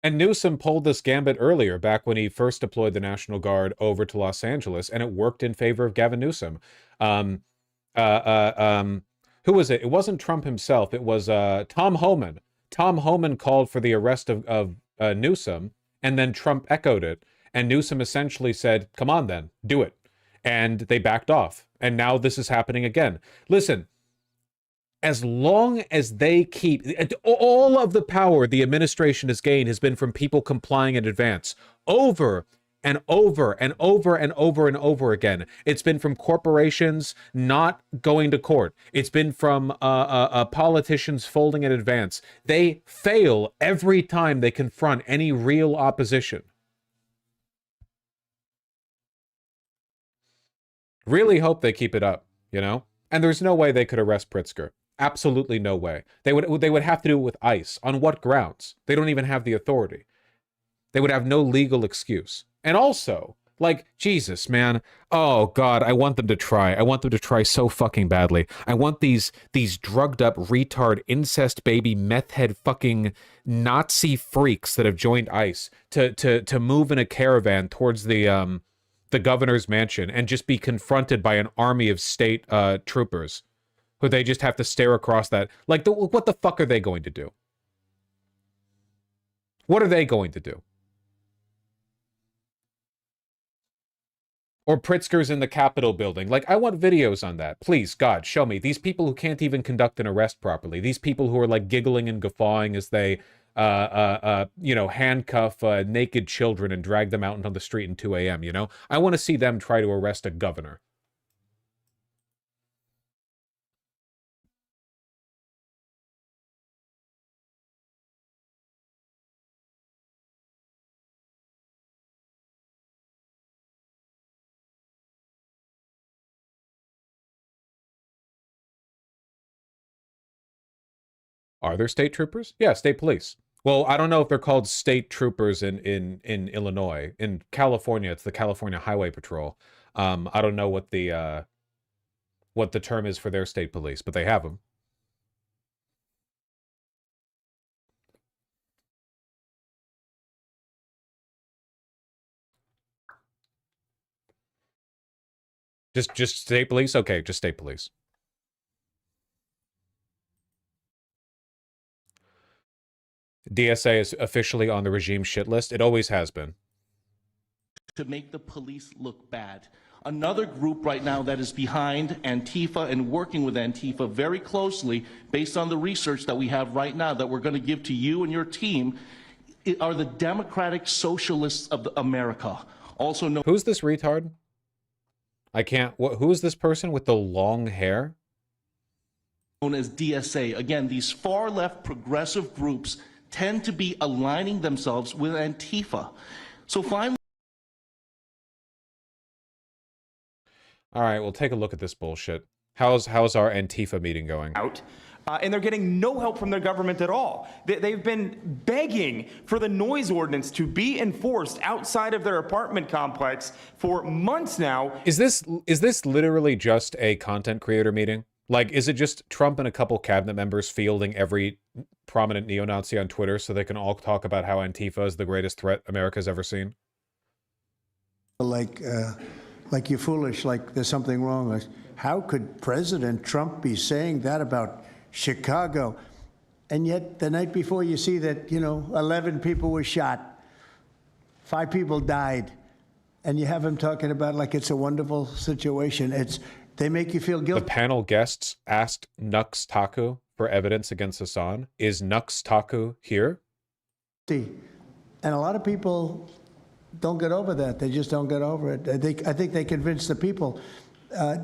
And Newsom pulled this gambit earlier, back when he first deployed the National Guard over to Los Angeles, and it worked in favor of Gavin Newsom. Who was it? It wasn't Trump himself. It was Tom Homan. Tom Homan called for the arrest of Newsom, and then Trump echoed it. And Newsom essentially said, come on then, do it. And they backed off. And now this is happening again. Listen, as long as they keep... All of the power the administration has gained has been from people complying in advance. Over and over and over and over and over again. It's been from corporations not going to court. It's been from politicians folding in advance. They fail every time they confront any real opposition. Really hope they keep it up, you know? And there's no way they could arrest Pritzker. Absolutely no way. They would have to do it with ICE. On what grounds? They don't even have the authority. They would have no legal excuse. And also, like, Jesus, man. Oh, God, I want them to try. I want them to try so fucking badly. I want these drugged up, retard, incest baby, meth head fucking Nazi freaks that have joined ICE to move in a caravan towards the governor's mansion and just be confronted by an army of state troopers who they just have to stare across that. Like, what the fuck are they going to do? What are they going to do? Or Pritzker's in the Capitol building. Like, I want videos on that. Please, God, show me. These people who can't even conduct an arrest properly. These people who are, like, giggling and guffawing as they, you know, handcuff naked children and drag them out into the street in 2 a.m., you know? I want to see them try to arrest a governor. Are there state troopers? Yeah, state police. Well, I don't know if they're called state troopers in Illinois. In California, it's the California Highway Patrol. I don't know what the term is for their state police, but they have them. Just state police? Okay, just state police. DSA is officially on the regime shit list. It always has been. To make the police look bad. Another group right now that is behind Antifa and working with Antifa very closely, based on the research that we have right now that we're going to give to you and your team, are the Democratic Socialists of America. Also known. Who's this retard? I can't. Who is this person with the long hair? Known as DSA. Again, these far left progressive groups tend to be aligning themselves with Antifa. So finally. All right, we'll take a look at this bullshit. How's our Antifa meeting going? And they're getting no help from their government at all. They've been begging for the noise ordinance to be enforced outside of their apartment complex for months now. Is this literally just a content creator meeting? Like, is it just Trump and a couple cabinet members fielding every prominent neo-Nazi on Twitter so they can all talk about how Antifa is the greatest threat America's ever seen? Like you're foolish, like there's something wrong. Like, how could President Trump be saying that about Chicago? And yet the night before you see that, 11 people were shot, 5 people died, and you have him talking about like it's a wonderful situation. They make you feel guilty. The panel guests asked Nux Taku for evidence against Hassan. Is Nux Taku here? And a lot of people don't get over that. They just don't get over it. I think they convince the people.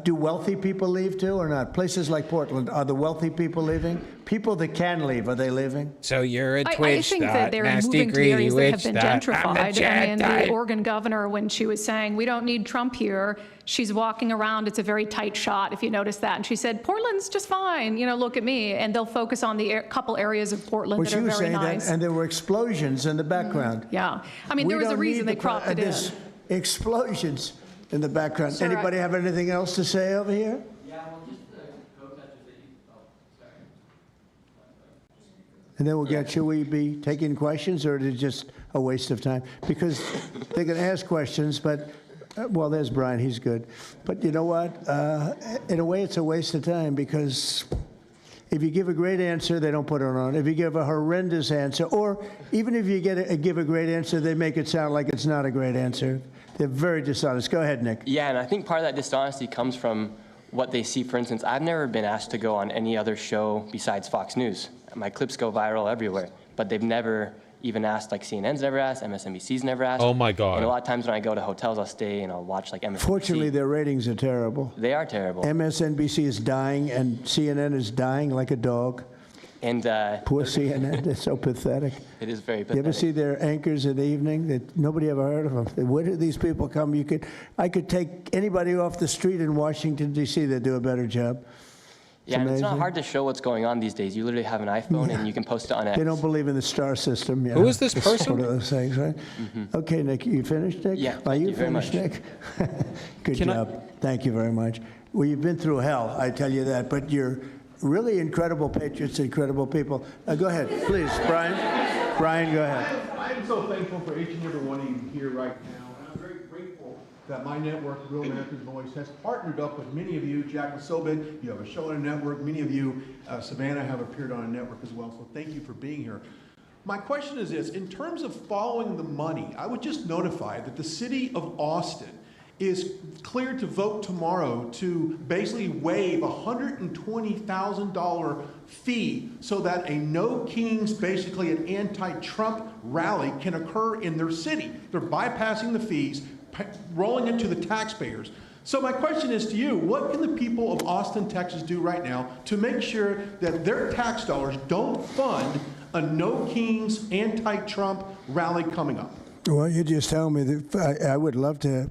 Do wealthy people leave too or not? Places like Portland, are the wealthy people leaving? People that can leave, are they leaving? So you're a I think that they're moving to the areas that have been gentrified. I mean, the Oregon governor, when she was saying, we don't need Trump here, she's walking around. It's a very tight shot, if you notice that. And she said, Portland's just fine. Look at me. And they'll focus on the couple areas of Portland that are very nice. Well, she was saying that, and there were explosions in the background. Yeah. I mean, there was a reason they cropped it in. Explosions in the background. Sir, anybody have anything else to say over here? Yeah, well, just the protesters that you... Oh, sorry. And then we'll get, should we be taking questions, or is it just a waste of time? Because they can ask questions, but, well, there's Brian, he's good. But you know what? In a way, it's a waste of time, because if you give a great answer, they don't put it on. If you give a horrendous answer, or even if you give a great answer, they make it sound like it's not a great answer. They're very dishonest. Go ahead, Nick. Yeah, and I think part of that dishonesty comes from what they see. For instance, I've never been asked to go on any other show besides Fox News. My clips go viral everywhere, but they've never even asked, like CNN's never asked, MSNBC's never asked. Oh my God. And a lot of times when I go to hotels, I'll stay and I'll watch like MSNBC. Fortunately, their ratings are terrible. They are terrible. MSNBC is dying, and CNN is dying like a dog. And poor CNN, they're so pathetic. It is very pathetic. You ever see their anchors in the evening? That nobody ever heard of them. Where do these people come? I could take anybody off the street in Washington, D.C. They'd do a better job. Yeah, and it's not hard to show what's going on these days. You literally have an iPhone and you can post it on X. They don't believe in the star system. Who is this person? It's one of those things, right? Okay, Nick, you finished, Nick? Yeah, Are you thank you very finished, much. Nick? Good job. Thank you very much. Well, you've been through hell, I tell you that, but you're really incredible patriots, incredible people. Go ahead, please, Brian. Brian, go ahead. I'm so thankful for each and every one of you here right now, and I'm very grateful that my network, Real America's Voice, has partnered up with many of you. Jack Sobin, you have a show on a network. Many of you, Savannah, have appeared on a network as well, so thank you for being here. My question is this: in terms of following the money, I would just notify that the city of Austin is cleared to vote tomorrow to basically waive a $120,000 fee so that a No Kings, basically an anti-Trump rally, can occur in their city. They're bypassing the fees, rolling it to the taxpayers. So my question is to you, what can the people of Austin, Texas do right now to make sure that their tax dollars don't fund a No Kings anti-Trump rally coming up? Well, you just tell me that I would love to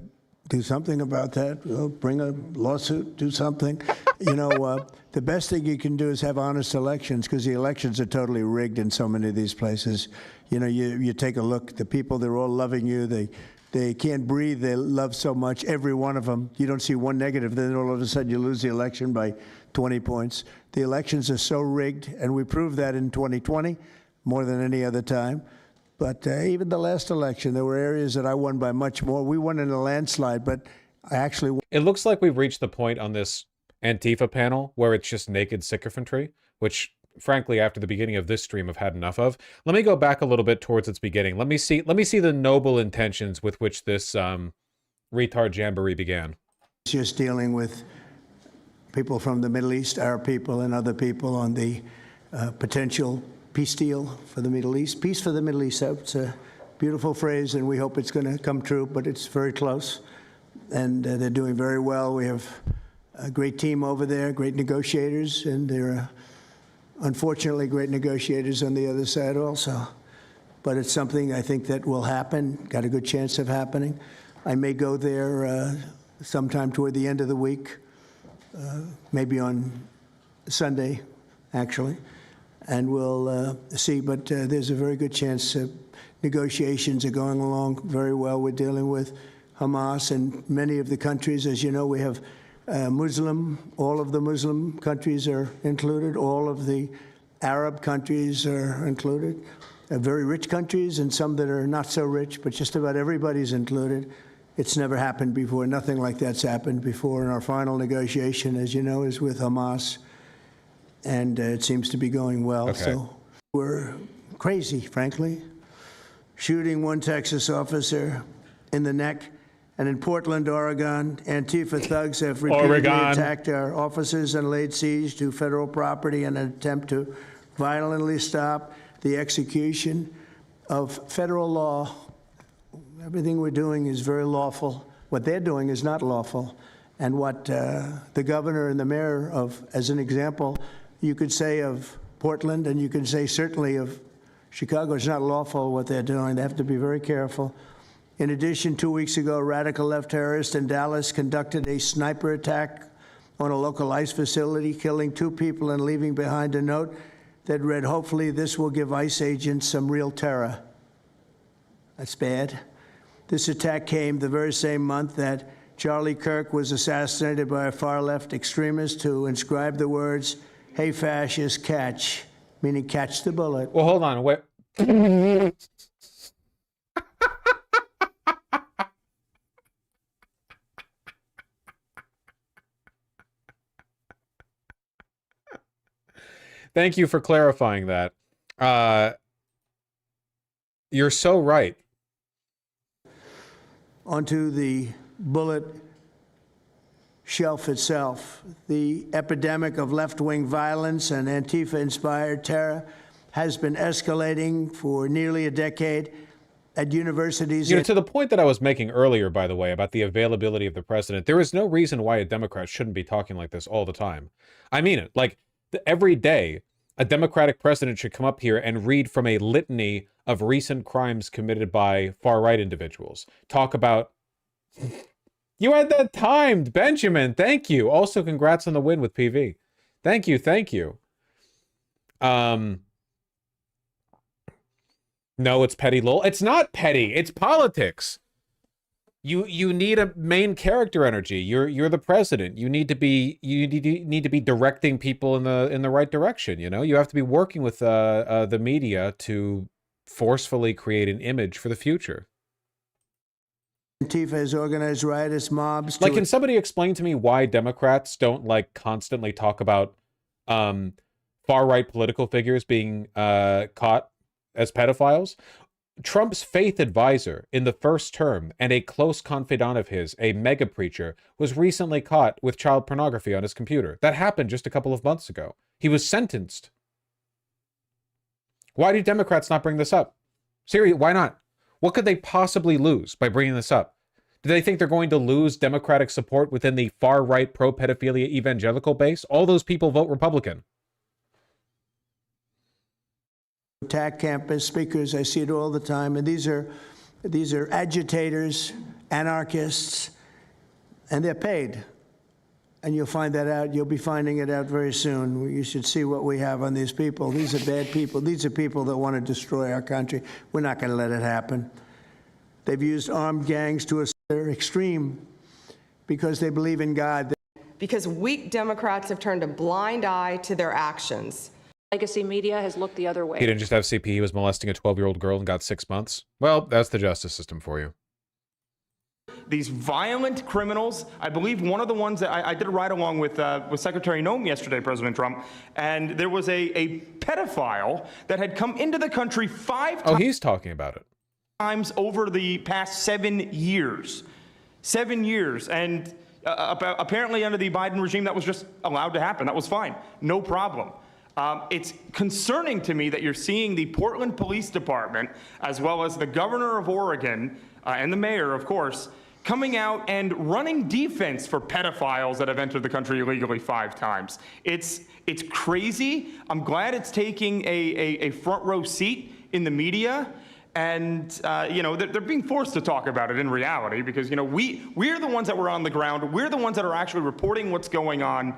do something about that. Bring a lawsuit, do something. The best thing you can do is have honest elections, because the elections are totally rigged in so many of these places. You take a look, the people, they're all loving you. They can't breathe. They love so much, every one of them. You don't see one negative, then all of a sudden you lose the election by 20 points. The elections are so rigged, and we proved that in 2020 more than any other time. But even the last election, there were areas that I won by much more. We won in a landslide, but I actually... It looks like we've reached the point on this Antifa panel where it's just naked sycophantry, which, frankly, after the beginning of this stream, I've had enough of. Let me go back a little bit towards its beginning. Let me see the noble intentions with which this retard jamboree began. It's just dealing with people from the Middle East, our people and other people on the potential peace deal for the Middle East. Peace for the Middle East, that's a beautiful phrase, and we hope it's going to come true, but it's very close. And they're doing very well. We have a great team over there, great negotiators, and there are, unfortunately, great negotiators on the other side also. But it's something I think that will happen, got a good chance of happening. I may go there sometime toward the end of the week, maybe on Sunday, actually. And we'll see, but there's a very good chance negotiations are going along very well. We're dealing with Hamas and many of the countries. As you know, we have Muslim, all of the Muslim countries are included, all of the Arab countries are included, very rich countries and some that are not so rich, but just about everybody's included. It's never happened before. Nothing like that's happened before. And our final negotiation, as you know, is with Hamas, and it seems to be going well. Okay. So we're crazy, frankly, shooting one Texas officer in the neck. And in Portland, Oregon, Antifa thugs have repeatedly attacked our offices and laid siege to federal property in an attempt to violently stop the execution of federal law. Everything we're doing is very lawful. What they're doing is not lawful. And what the governor and the mayor of, as an example, you could say of Portland, and you can say certainly of Chicago, it's not lawful what they're doing. They have to be very careful. In addition, 2 weeks ago, radical left terrorists in Dallas conducted a sniper attack on a local ICE facility, killing 2 people and leaving behind a note that read, "Hopefully this will give ICE agents some real terror." That's bad. This attack came the very same month that Charlie Kirk was assassinated by a far-left extremist who inscribed the words, "Hey, fascist, catch," meaning catch the bullet. Well, hold on. Wait. Thank you for clarifying that. You're so right. Onto the bullet shelf itself. The epidemic of left-wing violence and Antifa-inspired terror has been escalating for nearly a decade at universities. You know, to the point that I was making earlier, by the way, about the availability of the president, there is no reason why a Democrat shouldn't be talking like this all the time. I mean it. Like, every day, a Democratic president should come up here and read from a litany of recent crimes committed by far-right individuals. Talk about... You had that timed, Benjamin. Thank you. Also, congrats on the win with PV. Thank you. Thank you. No, it's petty lol. It's not petty. It's politics. You need a main character energy. You're the president. You need to be directing people in the right direction. You know, you have to be working with the media to forcefully create an image for the future. Antifa has organized riotous mobs. Like, can somebody explain to me why Democrats don't like constantly talk about far-right political figures being caught as pedophiles? Trump's faith advisor in the first term and a close confidant of his, a mega preacher, was recently caught with child pornography on his computer. That happened just a couple of months ago. He was sentenced. Why do Democrats not bring this up? Seriously, why not? What could they possibly lose by bringing this up? Do they think they're going to lose Democratic support within the far-right pro-pedophilia evangelical base? All those people vote Republican. Attack campus speakers, I see it all the time, and these are agitators, anarchists, and they're paid. And you'll find that out. You'll be finding it out very soon. You should see what we have on these people. These are bad people. These are people that want to destroy our country. We're not going to let it happen. They've used armed gangs to their extreme because they believe in God. Because weak Democrats have turned a blind eye to their actions. Legacy media has looked the other way. He didn't just have CP, he was molesting a 12-year-old girl and got 6 months. Well, that's the justice system for you. These violent criminals, I believe one of the ones that I did a ride along with Secretary Noem yesterday, President Trump, and there was a pedophile that had come into the country 5 times. Oh, he's talking about it. Times over the past 7 years. 7 years. And apparently under the Biden regime, that was just allowed to happen. That was fine. No problem. It's concerning to me that you're seeing the Portland Police Department, as well as the governor of Oregon and the mayor, of course, coming out and running defense for pedophiles that have entered the country illegally 5 times. It's crazy. I'm glad it's taking a front row seat in the media. And, you know, they're being forced to talk about it in reality because, you know, we're the ones that were on the ground. We're the ones that are actually reporting what's going on.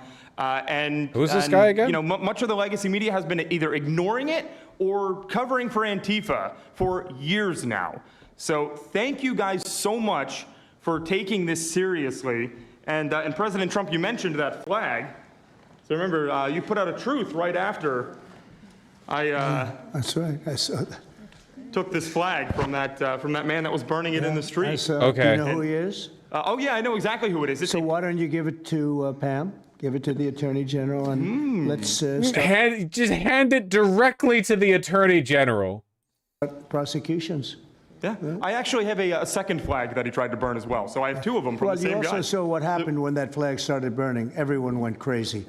Who's this guy again? You know, much of the legacy media has been either ignoring it or covering for Antifa for years now. So thank you guys so much for taking this seriously And President Trump, you mentioned that flag. So remember, you put out a truth right after That's right. I saw that. took this flag from that man that was burning it in the street. Do you know who he is? Oh yeah, I know exactly who it is. So why don't you give it to Pam? Give it to the Attorney General, and let's start just hand it directly to the Attorney General. prosecutions. Yeah, I actually have a second flag that he tried to burn as well. So I have two of them from Well, the same you also guy. saw what happened when that flag started burning. Everyone went crazy.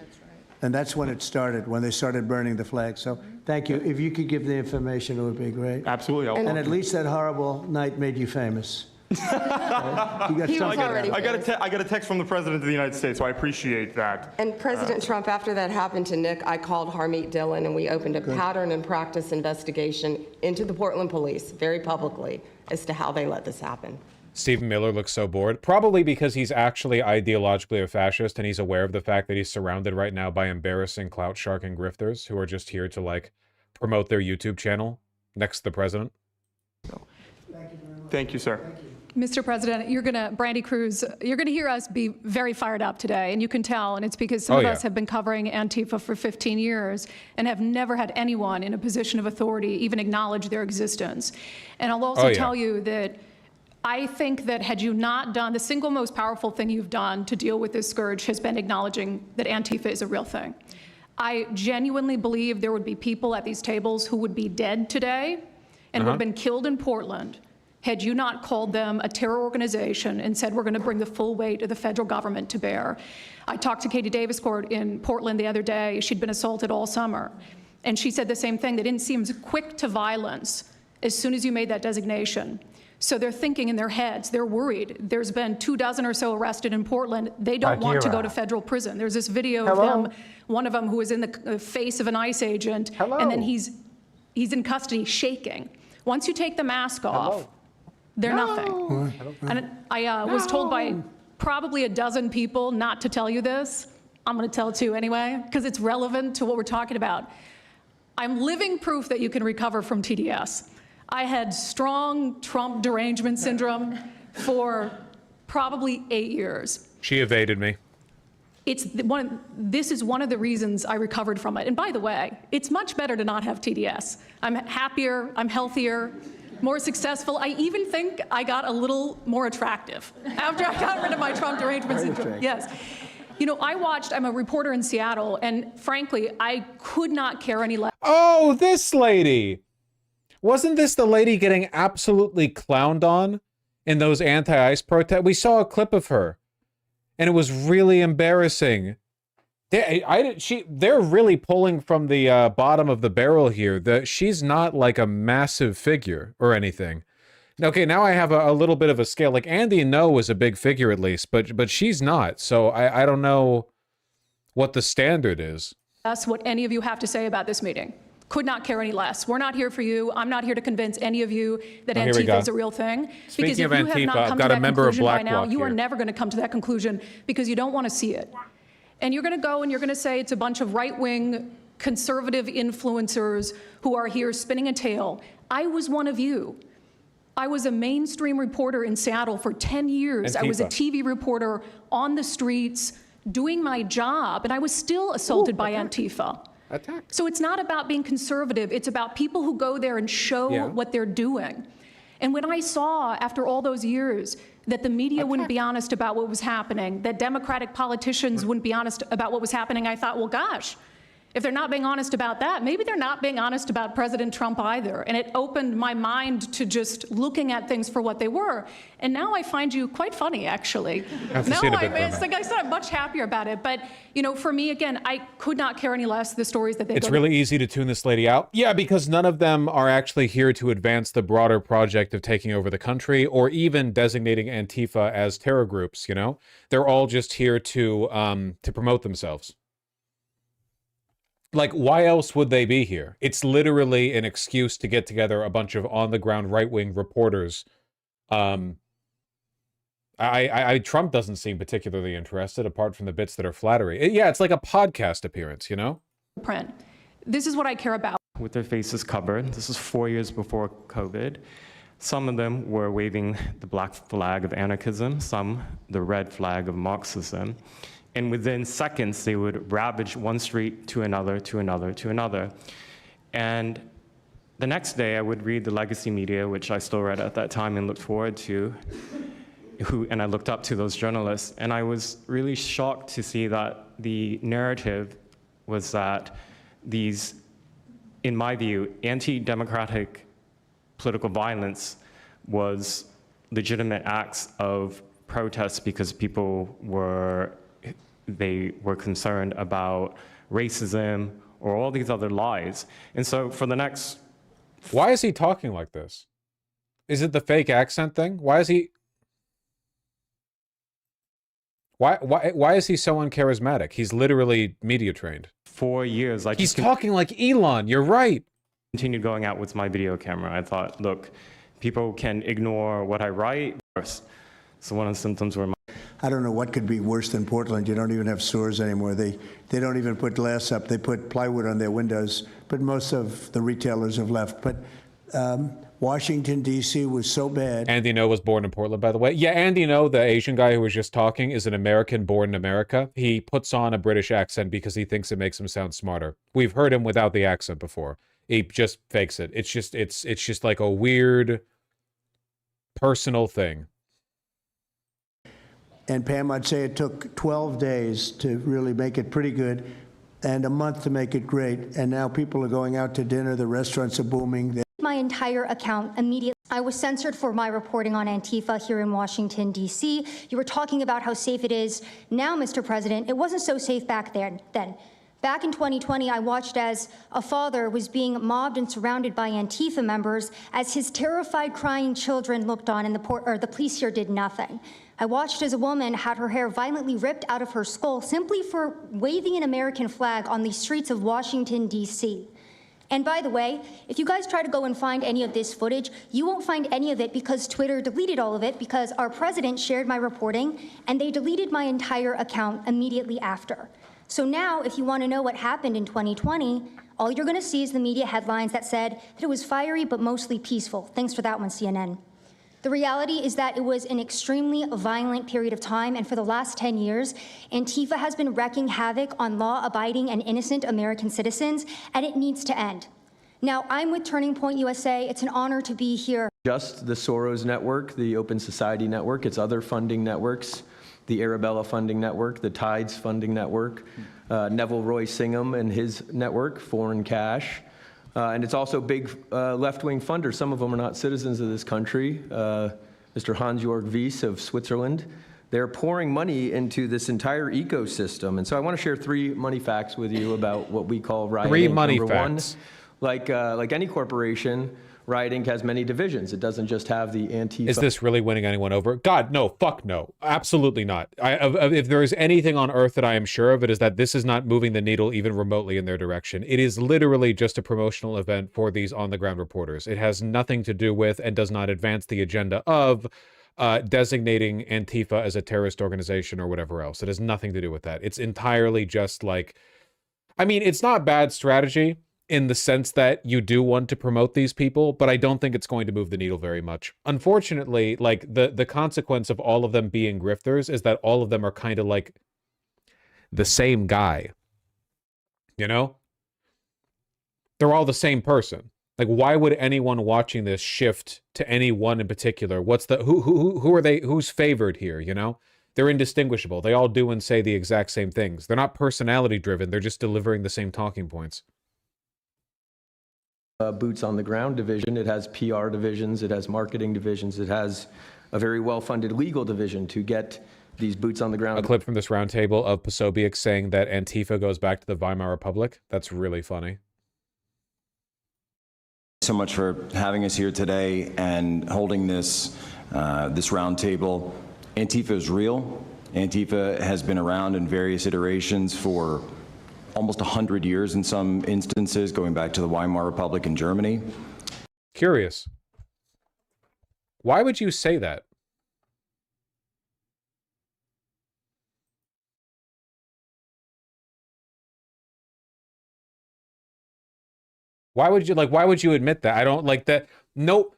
And that's when it started, when they started burning the flag. So thank you. If you could give the information, it would be great. Absolutely. And at least that horrible night made you famous. You got He was something. already I got a text from the President of the United States, so I appreciate that. And President Trump, after that happened to Nick, I called Harmeet Dillon and we opened a pattern and practice investigation into the Portland police very publicly as to how they let this happen. Stephen Miller looks so bored. Probably because he's actually ideologically a fascist and he's aware of the fact that he's surrounded right now by embarrassing clout sharking grifters who are just here to, like, promote their YouTube channel next to the president. Thank you, sir. Mr. President, Brandy Cruz, you're going to hear us be very fired up today, and you can tell, and it's because some of us have been covering Antifa for 15 years and have never had anyone in a position of authority even acknowledge their existence. And I'll also tell you that I think that had you not done, the single most powerful thing you've done to deal with this scourge has been acknowledging that Antifa is a real thing. I genuinely believe there would be people at these tables who would be dead today and would have been killed in Portland had you not called them a terror organization and said, we're going to bring the full weight of the federal government to bear. I talked to Katie Daviscourt in Portland the other day. She'd been assaulted all summer. And she said the same thing. They didn't seem quick to violence as soon as you made that designation. So they're thinking in their heads, they're worried. There's been 24 or so arrested in Portland. They don't want to go to federal prison. There's this video of them, one of them who was in the face of an ICE agent, and then he's in custody shaking. Once you take the mask off, they're nothing. And I was told by probably a dozen people not to tell you this. I'm going to tell it to you anyway, because it's relevant to what we're talking about. I'm living proof that you can recover from TDS. I had strong Trump derangement syndrome for probably 8 years. She evaded me. This is one of the reasons I recovered from it. And by the way, it's much better to not have TDS. I'm happier, I'm healthier, more successful. I even think I got a little more attractive after I got rid of my Trump derangement syndrome. Yes. You know, I'm a reporter in Seattle, and frankly, I could not care any less. Oh, this lady. Wasn't this the lady getting absolutely clowned on in those anti-ICE protests? We saw a clip of her, and it was really embarrassing. They're really pulling from the bottom of the barrel here. She's not like a massive figure or anything. Okay, now I have a little bit of a scale. Like Andy Ngo was a big figure at least, but she's not. So I don't know what the standard is. That's what any of you have to say about this meeting. Could not care any less. We're not here for you. I'm not here to convince any of you that Antifa is a real thing. Speaking because if of you have Antifa, not I've come got to a that member of conclusion by Black now, Bloc you are here. never going to come to that conclusion because you don't want to see it. And you're going to go and you're going to say it's a bunch of right-wing conservative influencers who are here spinning a tale. I was one of you. I was a mainstream reporter in Seattle for 10 years. I was a TV reporter on the streets doing my job, and I was still assaulted by Antifa. So it's not about being conservative. It's about people who go there and show what they're doing. And when I saw, after all those years, that the media wouldn't be honest about what was happening, that Democratic politicians wouldn't be honest about what was happening, I thought, well, gosh, if they're not being honest about that, maybe they're not being honest about President Trump either. And it opened my mind to just looking at things for what they were. And now I find you quite funny, actually. Now it's like I said, I'm much happier about it. But, you know, for me, again, I could not care any less the stories that they It's really easy to tune this lady out. Yeah, because none of them are actually here to advance the broader project of taking over the country or even designating Antifa as terror groups, you know? They're all just here to promote themselves. Like, why else would they be here? It's literally an excuse to get together a bunch of on-the-ground right-wing reporters. Trump doesn't seem particularly interested, apart from the bits that are flattery. Yeah, it's like a podcast appearance, you know? This is what I care about. With their faces covered. This is 4 years before COVID. Some of them were waving the black flag of anarchism, some the red flag of Marxism. And within seconds, they would ravage one street to another, to another, to another. And the next day, I would read the legacy media, which I still read at that time and looked forward to, and I looked up to those journalists. And I was really shocked to see that the narrative was that these, in my view, anti-democratic political violence was legitimate acts of protest because people were concerned about racism or all these other lies. And so for the next... Why is he talking like this? Is it the fake accent thing? Why is he... Why is he so uncharismatic? He's literally media trained. 4 years. He's talking like Elon. You're right. Continued going out with my video camera. I thought, look, people can ignore what I write. So one of the symptoms were... I don't know what could be worse than Portland. You don't even have stores anymore. They don't even put glass up. They put plywood on their windows. But most of the retailers have left. But Washington, D.C. was so bad. Andy Ngo was born in Portland, by the way. Yeah, Andy Ngo, the Asian guy who was just talking, is an American born in America. He puts on a British accent because he thinks it makes him sound smarter. We've heard him without the accent before. He just fakes it. It's just like a weird personal thing. And Pam, I'd say it took 12 days to really make it pretty good and a month to make it great. And now people are going out to dinner. The restaurants are booming. My entire account immediately. I was censored for my reporting on Antifa here in Washington, D.C. You were talking about how safe it is now, Mr. President. It wasn't so safe back then. Back in 2020, I watched as a father was being mobbed and surrounded by Antifa members as his terrified, crying children looked on and the police here did nothing. I watched as a woman had her hair violently ripped out of her skull simply for waving an American flag on the streets of Washington, D.C. And by the way, if you guys try to go and find any of this footage, you won't find any of it because Twitter deleted all of it because our president shared my reporting and they deleted my entire account immediately after. So now, if you want to know what happened in 2020, all you're going to see is the media headlines that said that it was fiery but mostly peaceful. Thanks for that one, CNN. The reality is that it was an extremely violent period of time, and for the last 10 years, Antifa has been wreaking havoc on law-abiding and innocent American citizens, and it needs to end. Now, I'm with Turning Point USA. It's an honor to be here. Just the Soros Network, the Open Society Network, it's other funding networks, the Arabella Funding Network, the Tides Funding Network, Neville Roy Singham and his network, Foreign Cash. And it's also big left-wing funders. Some of them are not citizens of this country. Mr. Hans-Jörg Wyss of Switzerland. They're pouring money into this entire ecosystem. And so I want to share 3 money facts with you about what we call Riot Inc. 3 money Number facts. 1, like any corporation, Riot Inc. has many divisions. It doesn't just have the Antifa. Is this really winning anyone over? God, no, fuck no. Absolutely not. If there is anything on earth that I am sure of, it is that this is not moving the needle even remotely in their direction. It is literally just a promotional event for these on-the-ground reporters. It has nothing to do with and does not advance the agenda of designating Antifa as a terrorist organization or whatever else. It has nothing to do with that. It's entirely just like... I mean, it's not bad strategy in the sense that you do want to promote these people, but I don't think it's going to move the needle very much. Unfortunately, like the consequence of all of them being grifters is that all of them are kind of like the same guy. You know? They're all the same person. Like, why would anyone watching this shift to any one in particular? What's the who are they? Who's favored here? You know? They're indistinguishable. They all do and say the exact same things. They're not personality driven. They're just delivering the same talking points. Boots on the ground division. It has PR divisions. It has marketing divisions. It has a very well-funded legal division to get these boots on the ground. A clip from this roundtable of Posobiec saying that Antifa goes back to the Weimar Republic. That's really funny. So much for having us here today and holding this roundtable. Antifa is real. Antifa has been around in various iterations for almost 100 years in some instances, going back to the Weimar Republic in Germany. Curious. Why would you say that? Why would you why would you admit that? I don't like that. Nope.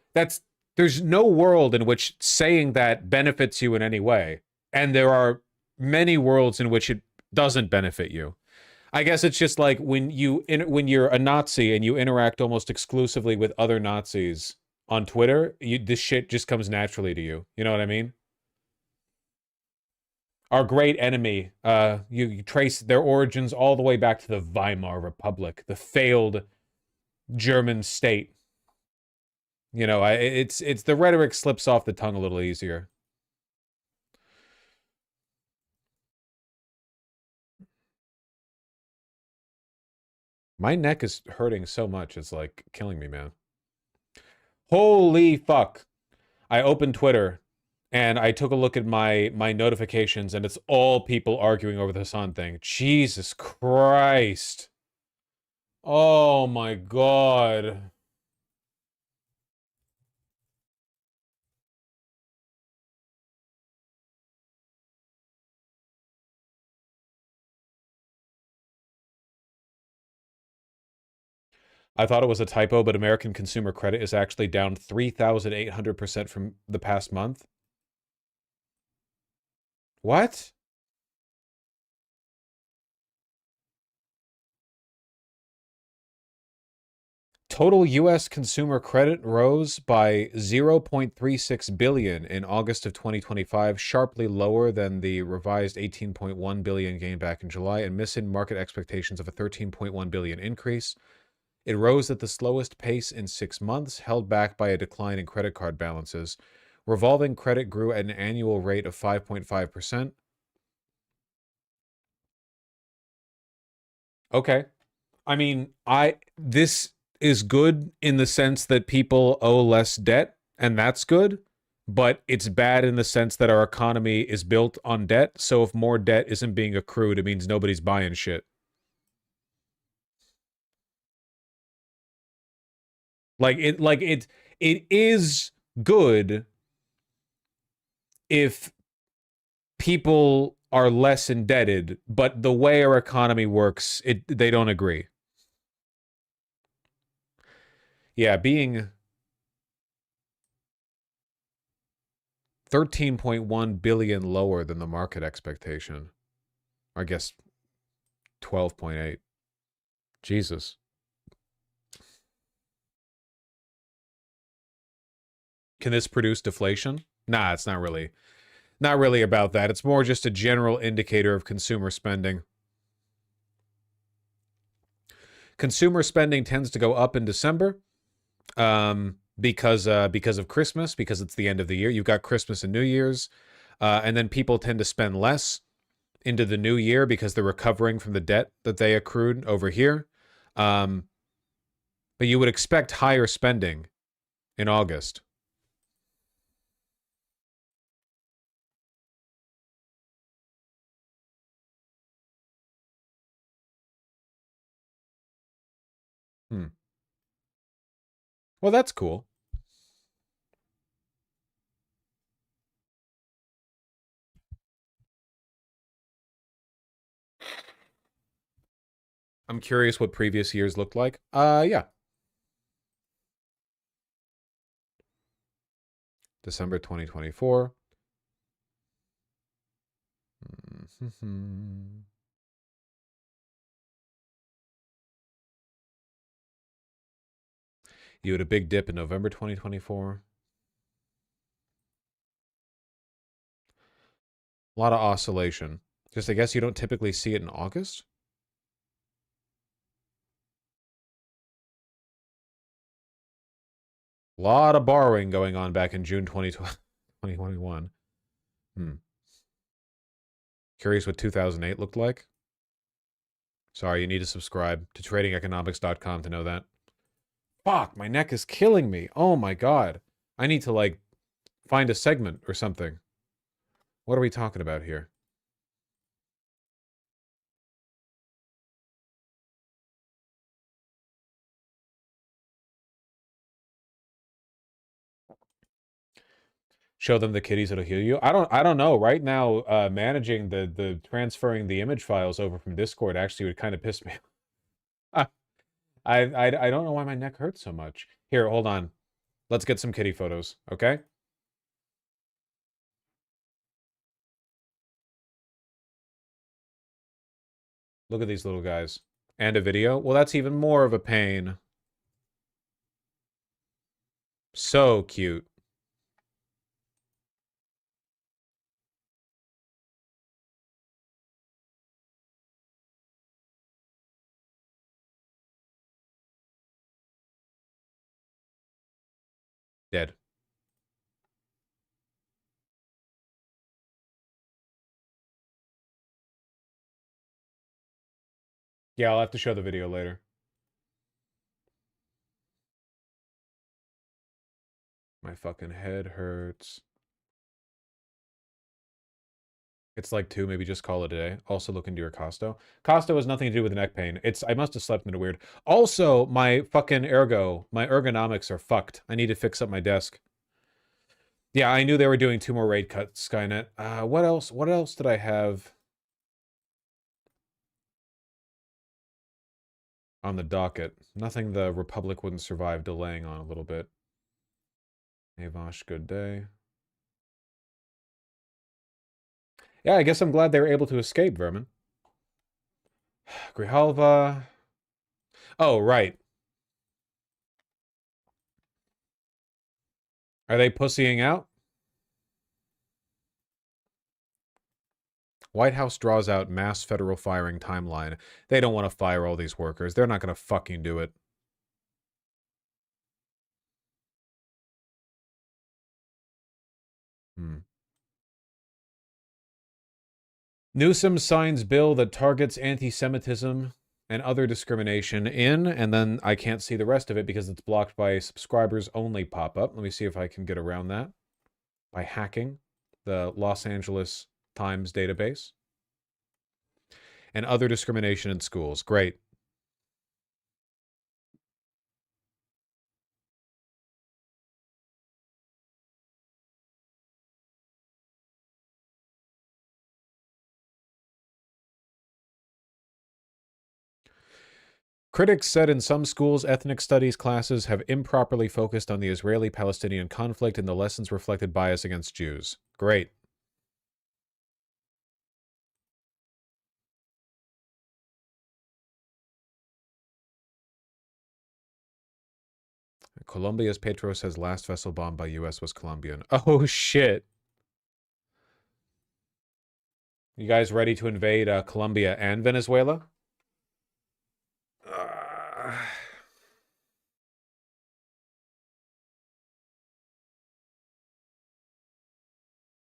There's no world in which saying that benefits you in any way. And there are many worlds in which it doesn't benefit you. I guess it's just like when you're a Nazi and you interact almost exclusively with other Nazis on Twitter, this shit just comes naturally to you. You know what I mean? Our great enemy, you trace their origins all the way back to the Weimar Republic, the failed German state. You know, it's the rhetoric slips off the tongue a little easier. My neck is hurting so much, it's like killing me, man. Holy fuck. I opened Twitter and I took a look at my notifications and it's all people arguing over the Hassan thing. Jesus Christ. Oh my God. I thought it was a typo, but American consumer credit is actually down 3,800% from the past month. What? Total U.S. consumer credit rose by 0.36 billion in August of 2025, sharply lower than the revised 18.1 billion gain back in July and missing market expectations of a 13.1 billion increase. It rose at the slowest pace in 6 months, held back by a decline in credit card balances. Revolving credit grew at an annual rate of 5.5%. Okay. I mean, this is good in the sense that people owe less debt, and that's good, but it's bad in the sense that our economy is built on debt, so if more debt isn't being accrued, it means nobody's buying shit. It is good if people are less indebted, but the way our economy works, they don't agree. Yeah, being 13.1 billion lower than the market expectation. I guess 12.8. Jesus. Can this produce deflation? Nah, it's not really about that. It's more just a general indicator of consumer spending. Consumer spending tends to go up in December because of Christmas, because it's the end of the year. You've got Christmas and New Year's, and then people tend to spend less into the new year because they're recovering from the debt that they accrued over here. But you would expect higher spending in August. Well, that's cool. I'm curious what previous years looked like. Yeah. December 2024. You had a big dip in November 2024. A lot of oscillation. Just, I guess you don't typically see it in August? A lot of borrowing going on back in June 2021. Curious what 2008 looked like? Sorry, you need to subscribe to tradingeconomics.com to know that. Fuck, my neck is killing me. Oh my God. I need to, like, find a segment or something. What are we talking about here? Show them the kitties that'll heal you. I don't know. Right now, managing the transferring the image files over from Discord actually would kind of piss me off. I don't know why my neck hurts so much. Here, hold on. Let's get some kitty photos, okay? Look at these little guys. And a video? Well, that's even more of a pain. So cute. Dead. Yeah, I'll have to show the video later. My fucking head hurts. It's like 2, maybe just call it a day. Also look into your Costo. Costo has nothing to do with neck pain. I must have slept in a weird. Also, my fucking my ergonomics are fucked. I need to fix up my desk. Yeah, I knew they were doing 2 more raid cuts, Skynet. What else? What else did I have on the docket? Nothing the Republic wouldn't survive delaying on a little bit. Avash, good day. Yeah, I guess I'm glad they were able to escape, Vermin. Grijalva. Oh, right. Are they pussying out? White House draws out mass federal firing timeline. They don't want to fire all these workers. They're not going to fucking do it. Newsom signs bill that targets anti-Semitism and other discrimination in, and then I can't see the rest of it because it's blocked by subscribers only pop-up. Let me see if I can get around that by hacking the Los Angeles Times database. And other discrimination in schools. Great. Critics said in some schools, ethnic studies classes have improperly focused on the Israeli-Palestinian conflict and the lessons reflected bias against Jews. Great. Colombia's Petro says last vessel bombed by U.S. was Colombian. Oh, shit. You guys ready to invade Colombia and Venezuela?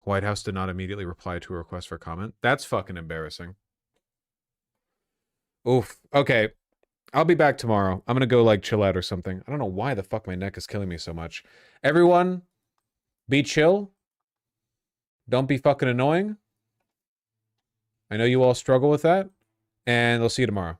White House did not immediately reply to a request for comment. That's fucking embarrassing. Oof. Okay. I'll be back tomorrow. I'm gonna go, like, chill out or something. I don't know why the fuck my neck is killing me so much. Everyone, be chill. Don't be fucking annoying. I know you all struggle with that. And I'll see you tomorrow.